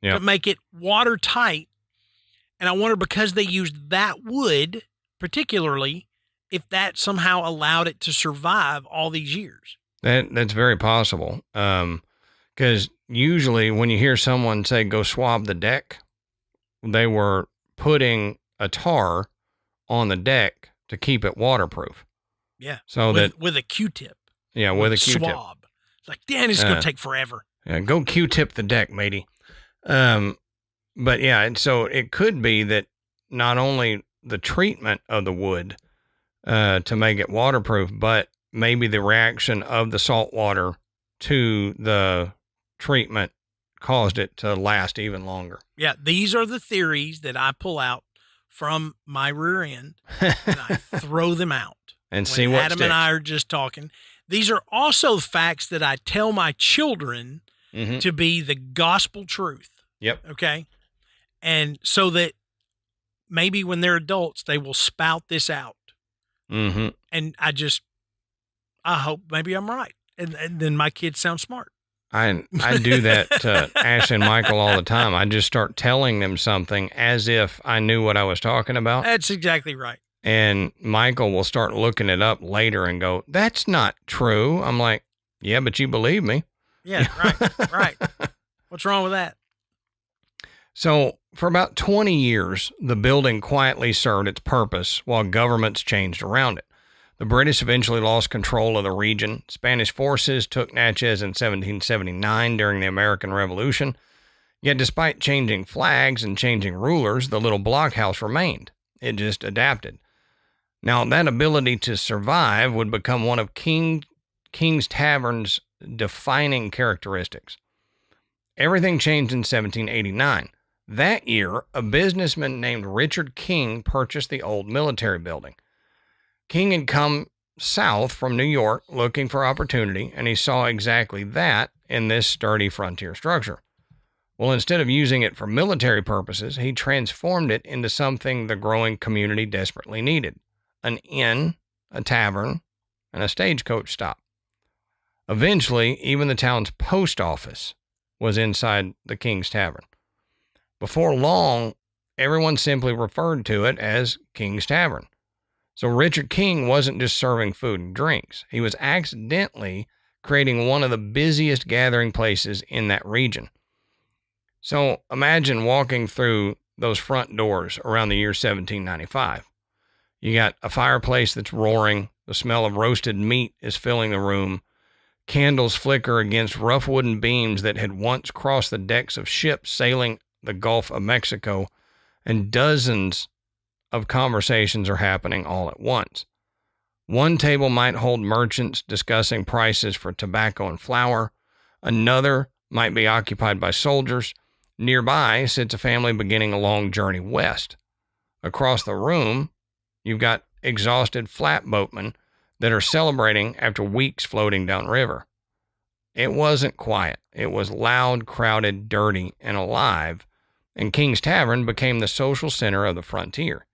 to make it watertight. And I wonder, because they used that wood particularly, if that somehow allowed it to survive all these years. That's very possible. Because usually when you hear someone say, go swab the deck, they were putting a tar on the deck to keep it waterproof. Yeah. So with a Q-tip. Yeah, with a Q-tip. Swab. It's like, damn, it's going to take forever. Yeah, go Q-tip the deck, matey. But yeah, and so it could be that not only the treatment of the wood to make it waterproof, but maybe the reaction of the salt water to the treatment caused it to last even longer. Yeah, these are the theories that I pull out from my rear end, and I throw them out. And see what Adam sticks. and I are just talking. These are also facts that I tell my children to be the gospel truth. Yep. Okay. And so that maybe when they're adults, they will spout this out. Mm-hmm. And I hope maybe I'm right. And then my kids sound smart. I do that to Ashley and Michael all the time. I just start telling them something as if I knew what I was talking about. That's exactly right. And Michael will start looking it up later and go, that's not true. I'm like, yeah, but you believe me. Yeah, right. What's wrong with that? So for about 20 years, the building quietly served its purpose while governments changed around it. The British eventually lost control of the region. Spanish forces took Natchez in 1779 during the American Revolution. Yet despite changing flags and changing rulers, the little blockhouse remained. It just adapted. Now, that ability to survive would become one of King King's Tavern's defining characteristics. Everything changed in 1789. That year, a businessman named Richard King purchased the old military building. King had come south from New York looking for opportunity, and he saw exactly that in this sturdy frontier structure. Well, instead of using it for military purposes, he transformed it into something the growing community desperately needed: an inn, a tavern, and a stagecoach stop. Eventually, even the town's post office was inside the King's Tavern. Before long, everyone simply referred to it as King's Tavern. So Richard King wasn't just serving food and drinks. He was accidentally creating one of the busiest gathering places in that region. So imagine walking through those front doors around the year 1795. You got a fireplace that's roaring. The smell of roasted meat is filling the room. Candles flicker against rough wooden beams that had once crossed the decks of ships sailing the Gulf of Mexico, and dozens of conversations are happening all at once. One table might hold merchants discussing prices for tobacco and flour. Another might be occupied by soldiers. Nearby sits a family beginning a long journey west. Across the room, you've got exhausted flatboatmen that are celebrating after weeks floating downriver. It wasn't quiet. It was loud, crowded, dirty, and alive, and King's Tavern became the social center of the frontier.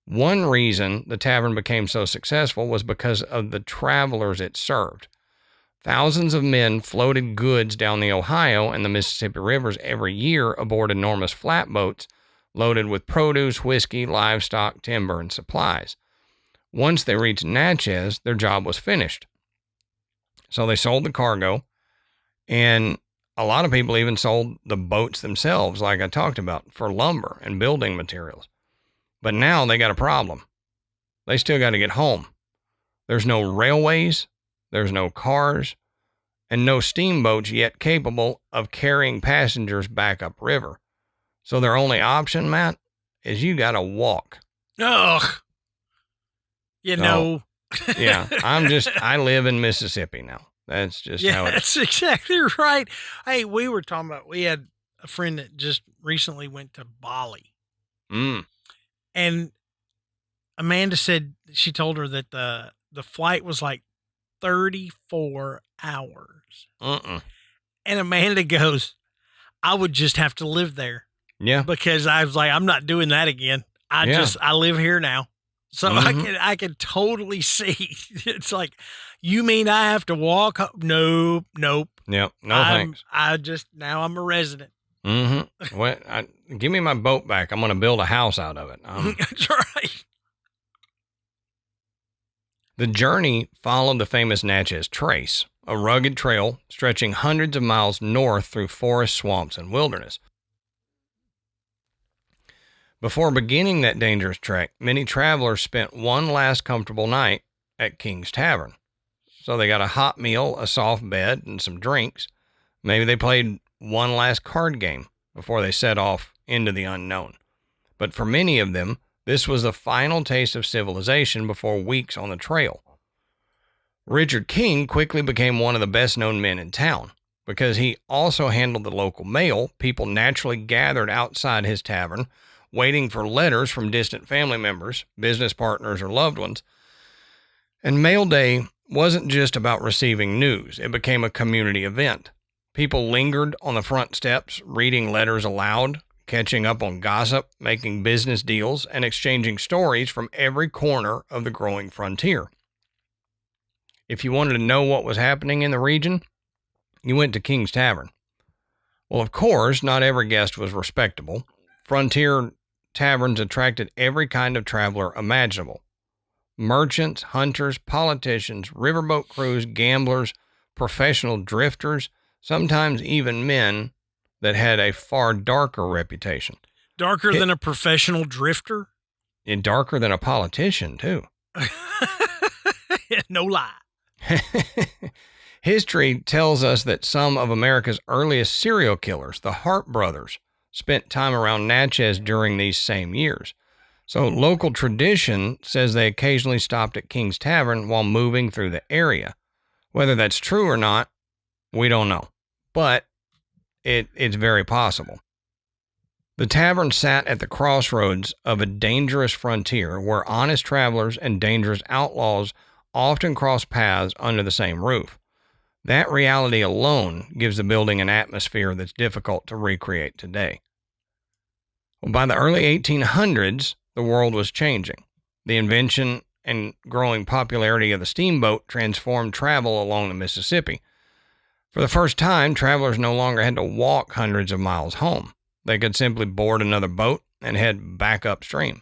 One reason the tavern became so successful was because of the travelers it served. Thousands of men floated goods down the Ohio and the Mississippi rivers every year aboard enormous flatboats loaded with produce, whiskey, livestock, timber, and supplies. Once they reached Natchez, their job was finished. So they sold the cargo, and a lot of people even sold the boats themselves, like I talked about, for lumber and building materials. But now they got a problem. They still got to get home. There's no railways, there's no cars, and no steamboats yet capable of carrying passengers back upriver. So their only option, Matt, is you got to walk. Ugh. You know. Yeah, I live in Mississippi now. That's just how it is. That's exactly right. Hey, we were talking about, we had a friend that just recently went to Bali. And Amanda said, she told her that the flight was like 34 hours. And Amanda goes, I would just have to live there. Yeah. Because I was like, I'm not doing that again. I live here now. So I can totally see. It's like, you mean I have to walk? Nope. Yep. No thanks. Now I'm a resident. Well, give me my boat back. I'm going to build a house out of it. That's right. The journey followed the famous Natchez Trace, a rugged trail stretching hundreds of miles north through forests, swamps, and wilderness. Before beginning that dangerous trek, many travelers spent one last comfortable night at King's Tavern. So they got a hot meal, a soft bed, and some drinks. Maybe they played one last card game before they set off into the unknown. But for many of them, this was the final taste of civilization before weeks on the trail. Richard King quickly became one of the best-known men in town. Because he also handled the local mail, people naturally gathered outside his tavern, waiting for letters from distant family members, business partners, or loved ones. And mail day wasn't just about receiving news. It became a community event. People lingered on the front steps, reading letters aloud, catching up on gossip, making business deals, and exchanging stories from every corner of the growing frontier. If you wanted to know what was happening in the region, you went to King's Tavern. Well, of course, not every guest was respectable. Frontier taverns attracted every kind of traveler imaginable. Merchants, hunters, politicians, riverboat crews, gamblers, professional drifters, sometimes even men that had a far darker reputation. Darker than a professional drifter? And darker than a politician, too. No lie. History tells us that some of America's earliest serial killers, the Hart brothers, spent time around Natchez during these same years. So local tradition says they occasionally stopped at King's Tavern while moving through the area. Whether that's true or not, we don't know, but it's very possible. The tavern sat at the crossroads of a dangerous frontier where honest travelers and dangerous outlaws often cross paths under the same roof. That reality alone gives the building an atmosphere that's difficult to recreate today. Well, by the early 1800s, the world was changing. The invention and growing popularity of the steamboat transformed travel along the Mississippi. For the first time, travelers no longer had to walk hundreds of miles home. They could simply board another boat and head back upstream.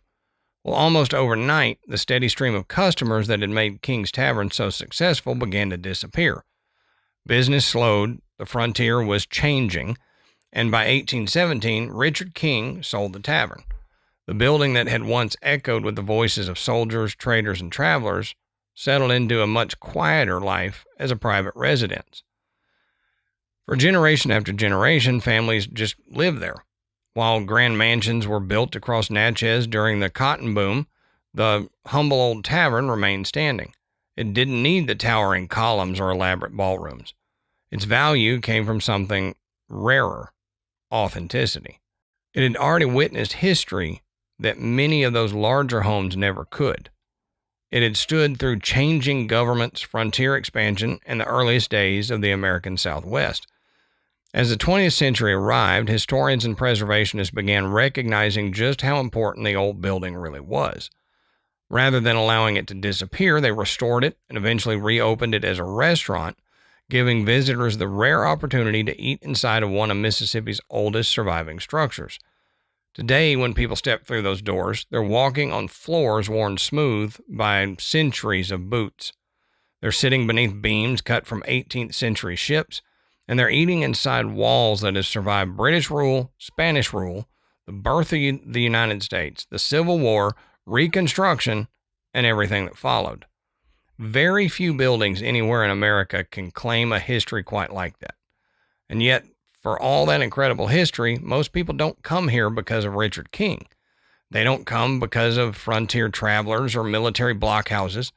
Well, almost overnight, the steady stream of customers that had made King's Tavern so successful began to disappear. Business slowed, the frontier was changing, and by 1817, Richard King sold the tavern. The building that had once echoed with the voices of soldiers, traders, and travelers settled into a much quieter life as a private residence. For generation after generation, families just lived there. While grand mansions were built across Natchez during the cotton boom, the humble old tavern remained standing. It didn't need the towering columns or elaborate ballrooms. Its value came from something rarer: authenticity. It had already witnessed history that many of those larger homes never could. It had stood through changing governments, frontier expansion, and the earliest days of the American Southwest. As the 20th century arrived, historians and preservationists began recognizing just how important the old building really was. Rather than allowing it to disappear, they restored it and eventually reopened it as a restaurant, giving visitors the rare opportunity to eat inside of one of Mississippi's oldest surviving structures. Today, when people step through those doors, they're walking on floors worn smooth by centuries of boots. They're sitting beneath beams cut from 18th century ships, and they're eating inside walls that have survived British rule, Spanish rule, the birth of the United States, the Civil War, Reconstruction, and everything that followed. Very few buildings anywhere in America can claim a history quite like that. And yet, for all that incredible history, most people don't come here because of Richard King. They don't come because of frontier travelers or military blockhouses.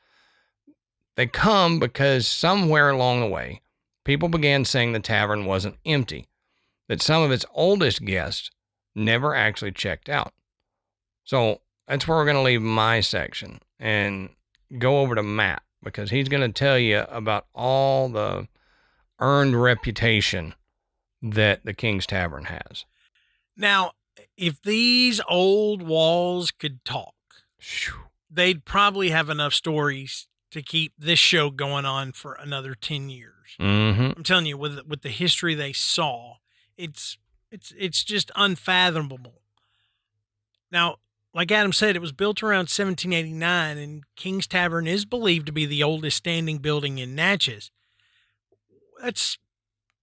They come because somewhere along the way, people began saying the tavern wasn't empty, that some of its oldest guests never actually checked out. So that's where we're going to leave my section and go over to Matt, because he's going to tell you about all the earned reputation that the King's Tavern has. Now, if these old walls could talk, they'd probably have enough stories to keep this show going on for another 10 years. Mm-hmm. I'm telling you, with the history they saw, it's just unfathomable. Now, like Adam said, it was built around 1789, and King's Tavern is believed to be the oldest standing building in Natchez. That's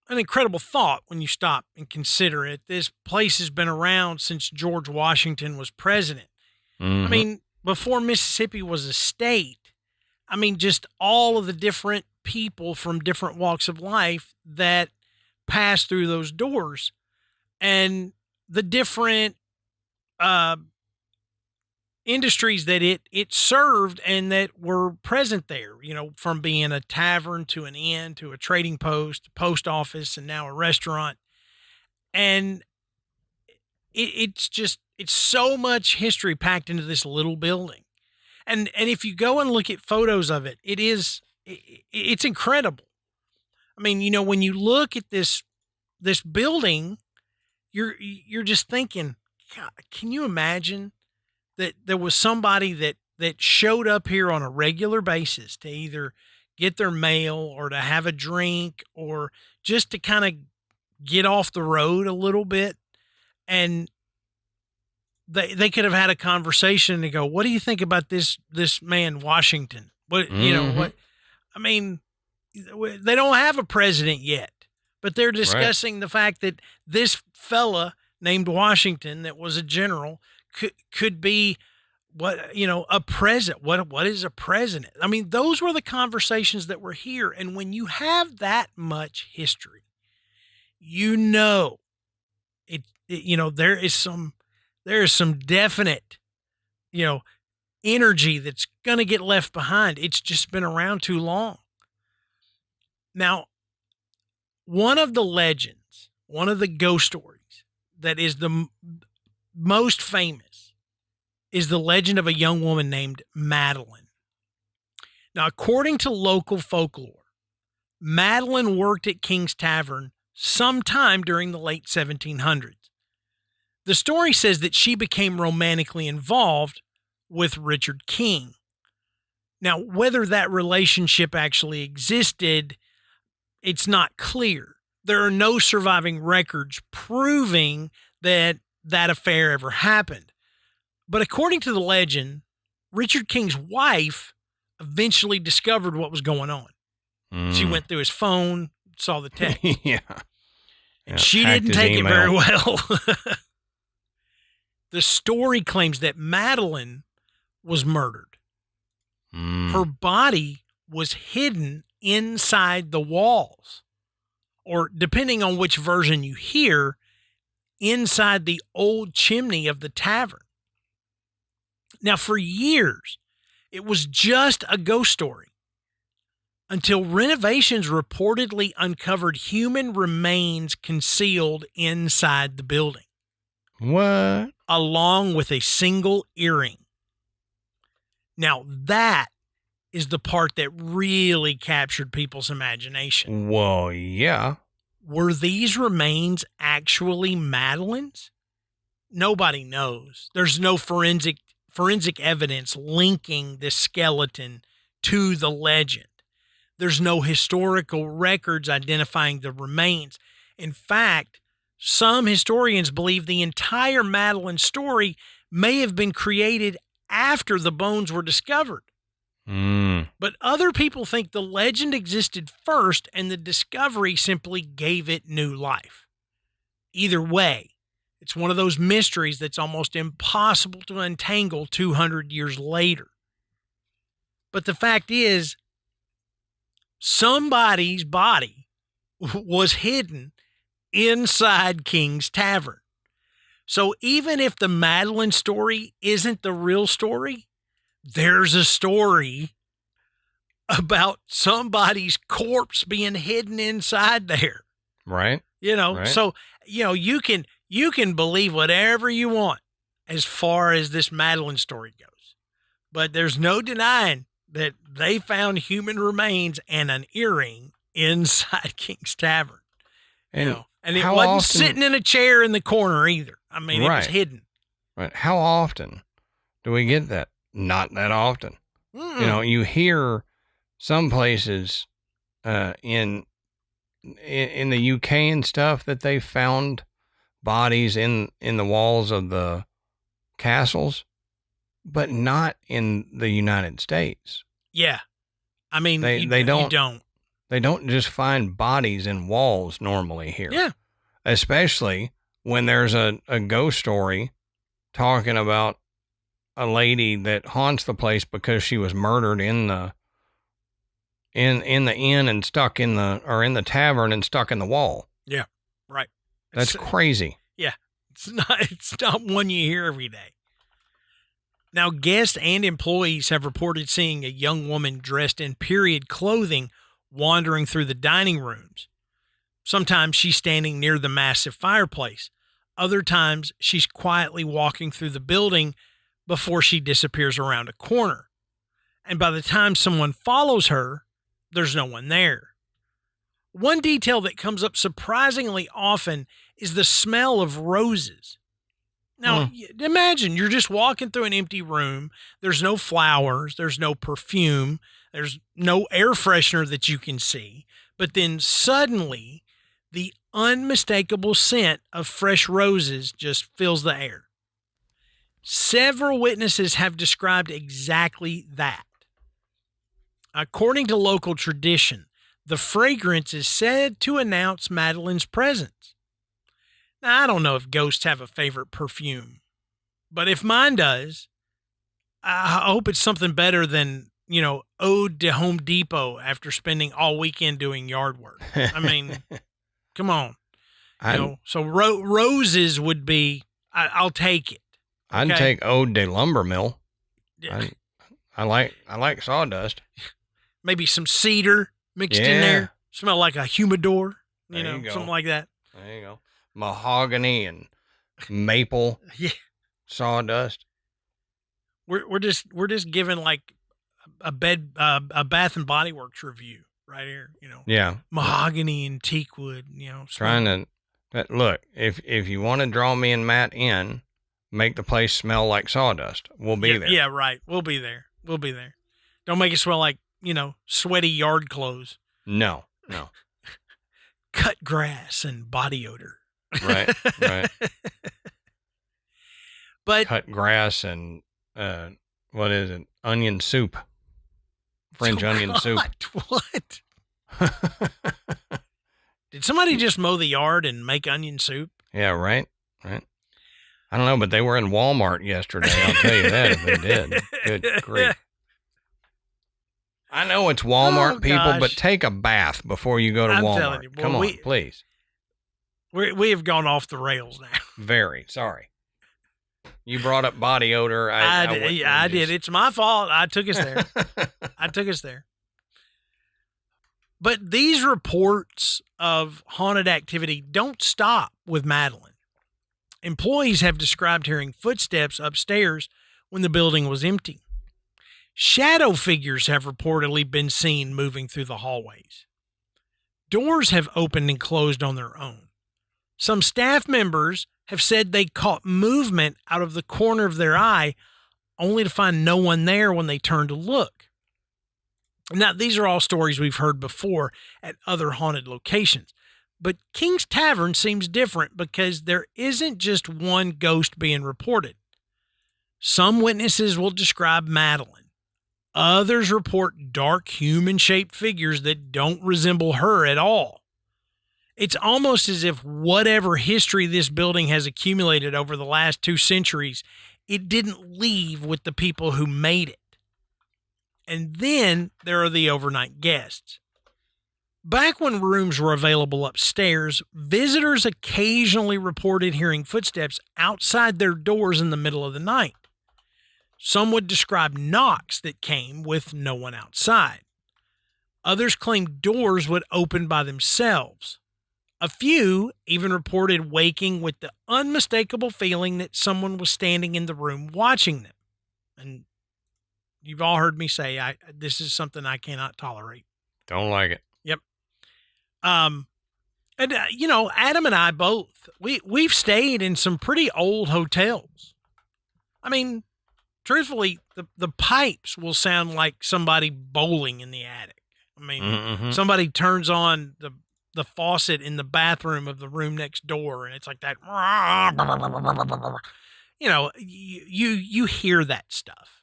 an incredible thought when you stop and consider it. This place has been around since George Washington was president. Mm-hmm. I mean, before Mississippi was a state, I mean, just all of the different people from different walks of life that passed through those doors, and the different industries that it served and that were present there, you know, from being a tavern to an inn to a trading post, post office, and now a restaurant. And it's so much history packed into this little building. And if you go and look at photos of it, it's incredible. I mean, you know, when you look at this building, you're just thinking, God, can you imagine that there was somebody that showed up here on a regular basis to either get their mail or to have a drink or just to kind of get off the road a little bit, and they could have had a conversation and go, what do you think about this man, Washington? What, you know, what, I mean, they don't have a president yet, but they're discussing the fact that this fella named Washington that was a general could be what, you know, a president. What is a president? I mean, those were the conversations that were here. And when you have that much history, you know, you know, there is some definite, you know, energy that's going to get left behind. It's just been around too long. Now, one of the legends, one of the ghost stories that is the most famous is the legend of a young woman named Madeline. Now, according to local folklore, Madeline worked at King's Tavern sometime during the late 1700s. The story says that she became romantically involved with Richard King. Now, whether that relationship actually existed, it's not clear. There are no surviving records proving that that affair ever happened. But according to the legend, Richard King's wife eventually discovered what was going on. She went through his phone, saw the text. Yeah. And she didn't take it very well. The story claims that Madeline was murdered. Her body was hidden inside the walls, or depending on which version you hear, inside the old chimney of the tavern. Now, for years, it was just a ghost story until renovations reportedly uncovered human remains concealed inside the building. What? Along with a single earring. Now, that is the part that really captured people's imagination. Well, yeah. Were these remains actually Madeline's? Nobody knows. There's no forensic evidence linking this skeleton to the legend. There's no historical records identifying the remains. In fact, some historians believe the entire Madeline story may have been created after the bones were discovered. But other people think the legend existed first and the discovery simply gave it new life. Either way, it's one of those mysteries that's almost impossible to untangle 200 years later. But the fact is, somebody's body was hidden inside King's Tavern. So even if the Madeline story isn't the real story, there's a story about somebody's corpse being hidden inside there. Right. Right. So, you can believe whatever you want as far as this Madeline story goes. But there's no denying that they found human remains and an earring inside King's Tavern. And it wasn't sitting in a chair in the corner either. I mean, It was hidden. Right. How often do we get that? Not that often. You hear some places in the UK and stuff that they found bodies in the walls of the castles, but not in the United States. Yeah. I mean, they don't just find bodies in walls normally here. Yeah. Especially when there's a ghost story talking about a lady that haunts the place because she was murdered in the inn and stuck in the tavern and stuck in the wall. Yeah. Right. That's crazy. Yeah. It's not one you hear every day. Now, guests and employees have reported seeing a young woman dressed in period clothing wandering through the dining rooms. Sometimes she's standing near the massive fireplace. Other times she's quietly walking through the building before she disappears around a corner. And by the time someone follows her, there's no one there. One detail that comes up surprisingly often is the smell of roses. Now, imagine you're just walking through an empty room. There's no flowers. There's no perfume. There's no air freshener that you can see. But then suddenly, the unmistakable scent of fresh roses just fills the air. Several witnesses have described exactly that. According to local tradition, the fragrance is said to announce Madeline's presence. Now, I don't know if ghosts have a favorite perfume, but if mine does, I hope it's something better than, Ode to Home Depot after spending all weekend doing yard work. I mean, come on. So roses would be, I'll take it. Okay? I'd take Ode to Lumber Mill. Yeah. I like sawdust. Maybe some cedar mixed in there. Smell like a humidor, There you go. something like that. There you go. Mahogany and maple Yeah. sawdust. We're just giving like a Bath and Body Works review right here, Yeah. mahogany and teak wood, Trying to look, if you want to draw me and Matt in, make the place smell like sawdust. We'll be there. Yeah, right. We'll be there. Don't make it smell like, sweaty yard clothes. No. Cut grass and body odor. Right. But cut grass and what is it? Onion soup. French onion soup. What? Did somebody just mow the yard and make onion soup? Yeah, right. I don't know, but they were in Walmart yesterday. I'll tell you that if they did. Good grief. I know it's Walmart, people, but take a bath before you go to I'm Walmart. telling you, boy, Come on, please. We have gone off the rails now. Very sorry. You brought up body odor. I did. It's my fault. I took us there. But these reports of haunted activity don't stop with Madeline. Employees have described hearing footsteps upstairs when the building was empty. Shadow figures have reportedly been seen moving through the hallways. Doors have opened and closed on their own. Some staff members have said they caught movement out of the corner of their eye, only to find no one there when they turned to look. Now, these are all stories we've heard before at other haunted locations. But King's Tavern seems different because there isn't just one ghost being reported. Some witnesses will describe Madeline. Others report dark human-shaped figures that don't resemble her at all. It's almost as if whatever history this building has accumulated over the last 2 centuries, it didn't leave with the people who made it. And then there are the overnight guests. Back when rooms were available upstairs, visitors occasionally reported hearing footsteps outside their doors in the middle of the night. Some would describe knocks that came with no one outside. Others claimed doors would open by themselves. A few even reported waking with the unmistakable feeling that someone was standing in the room watching them. And you've all heard me say, this is something I cannot tolerate. Don't like it. Yep. And Adam and I both, we've stayed in some pretty old hotels. I mean, truthfully, the pipes will sound like somebody bowling in the attic. I mean, somebody turns on the faucet in the bathroom of the room next door, and it's like that. You hear that stuff.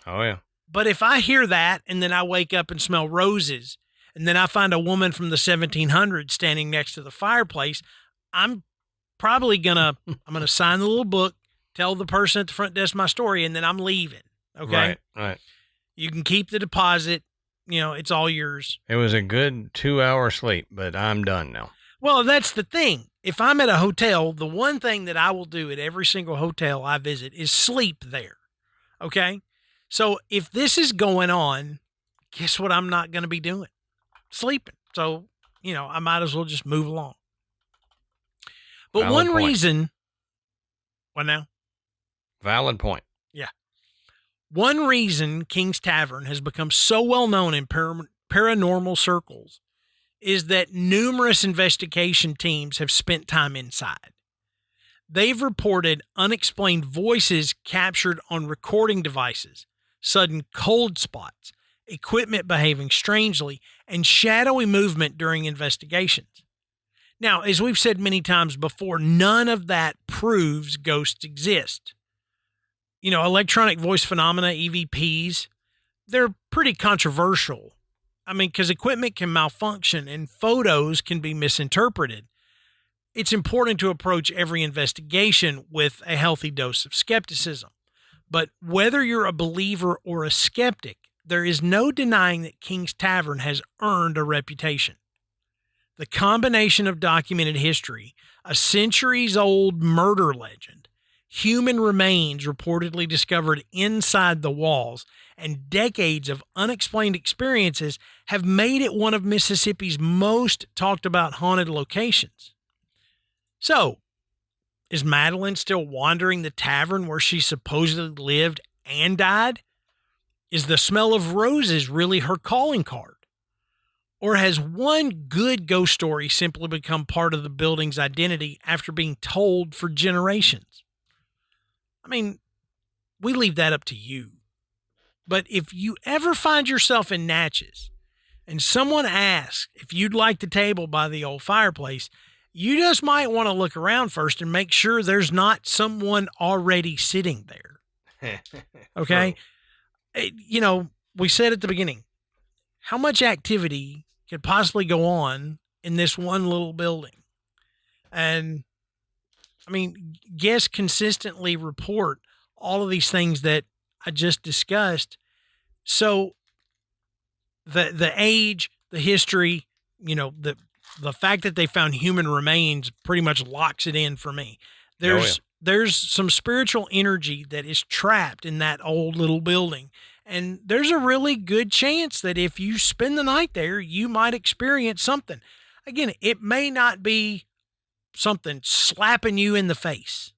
Oh, yeah. But if I hear that and then I wake up and smell roses, and then I find a woman from the 1700s standing next to the fireplace, I'm probably gonna sign the little book, tell the person at the front desk my story, and then I'm leaving. Okay. Right. You can keep the deposit. It's all yours. It was a good 2-hour sleep, but I'm done now. Well, that's the thing. If I'm at a hotel, the one thing that I will do at every single hotel I visit is sleep there. Okay. So if this is going on, guess what I'm not going to be doing? Sleeping. So, I might as well just move along. But Valid one point. reason. What now? Valid point. Yeah. One reason King's Tavern has become so well known in paranormal circles is that numerous investigation teams have spent time inside. They've reported unexplained voices captured on recording devices, sudden cold spots, equipment behaving strangely, and shadowy movement during investigations. Now, as we've said many times before, none of that proves ghosts exist. Electronic voice phenomena, EVPs, they're pretty controversial. I mean, because equipment can malfunction and photos can be misinterpreted. It's important to approach every investigation with a healthy dose of skepticism. But whether you're a believer or a skeptic, there is no denying that King's Tavern has earned a reputation. The combination of documented history, a centuries-old murder legend, human remains reportedly discovered inside the walls, and decades of unexplained experiences have made it one of Mississippi's most talked about haunted locations. So, is Madeline still wandering the tavern where she supposedly lived and died? Is the smell of roses really her calling card? Or has one good ghost story simply become part of the building's identity after being told for generations? I mean, we leave that up to you. But if you ever find yourself in Natchez and someone asks if you'd like the table by the old fireplace, you just might want to look around first and make sure there's not someone already sitting there. Okay? We said at the beginning, how much activity could possibly go on in this one little building? And, I mean, guests consistently report all of these things that I just discussed. So the age, the history, the fact that they found human remains pretty much locks it in for me. There's some spiritual energy that is trapped in that old little building. And there's a really good chance that if you spend the night there, you might experience something. Again, it may not be something slapping you in the face.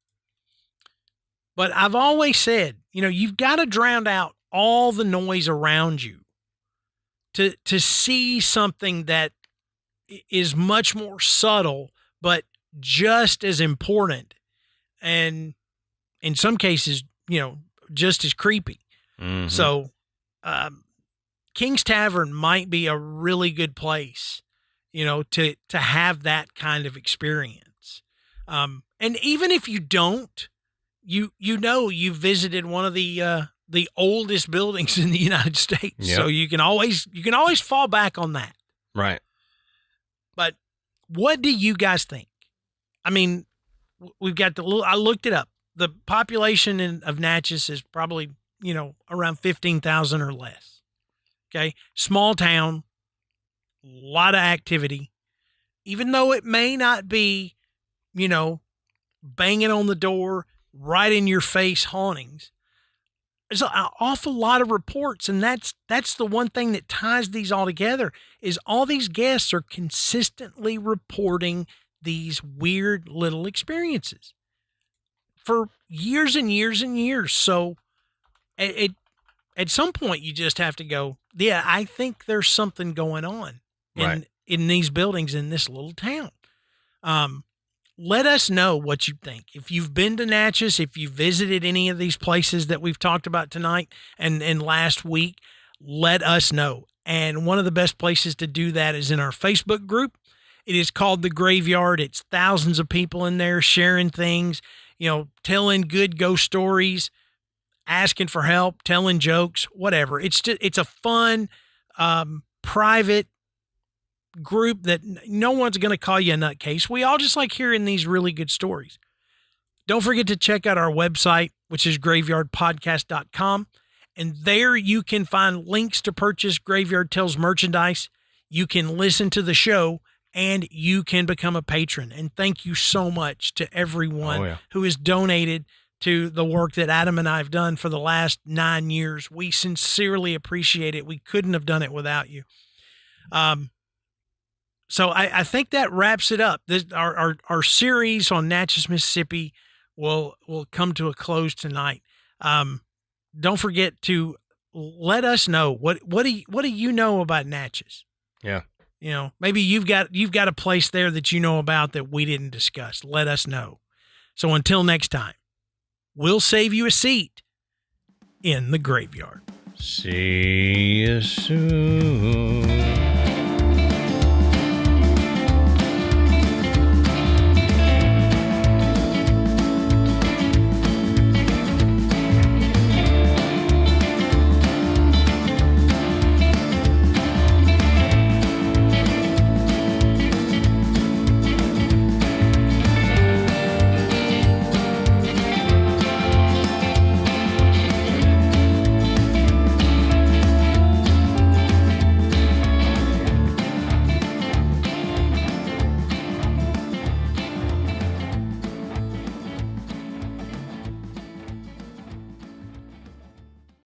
But I've always said, you've got to drown out all the noise around you to see something that is much more subtle, but just as important. And in some cases, just as creepy. Mm-hmm. So, King's Tavern might be a really good place, to have that kind of experience. And even if you don't, you visited one of the oldest buildings in the United States. Yep. So you can always fall back on that. Right. But what do you guys think? I mean, we've got I looked it up. The population of Natchez is probably, around 15,000 or less. Okay. Small town, a lot of activity, even though it may not be, banging on the door, right in your face hauntings. There's an awful lot of reports. And that's the one thing that ties these all together is all these guests are consistently reporting these weird little experiences for years and years and years. So at some point you just have to go, yeah, I think there's something going on in these buildings in this little town. Let us know what you think. If you've been to Natchez, if you visited any of these places that we've talked about tonight and last week, let us know. And one of the best places to do that is in our Facebook group. It is called The Graveyard. It's thousands of people in there sharing things, telling good ghost stories, asking for help, telling jokes, whatever. It's a fun, private group that no one's going to call you a nutcase. We all just like hearing these really good stories. Don't forget to check out our website, which is graveyardpodcast.com. And there you can find links to purchase Graveyard Tales merchandise. You can listen to the show and you can become a patron. And thank you so much to everyone who has donated to the work that Adam and I have done for the last 9 years. We sincerely appreciate it. We couldn't have done it without you. So I think that wraps it up. Our series on Natchez, Mississippi will come to a close tonight. Don't forget to let us know what do you know about Natchez? Yeah. Maybe you've got a place there that you know about that we didn't discuss. Let us know. So until next time, we'll save you a seat in the graveyard. See you soon.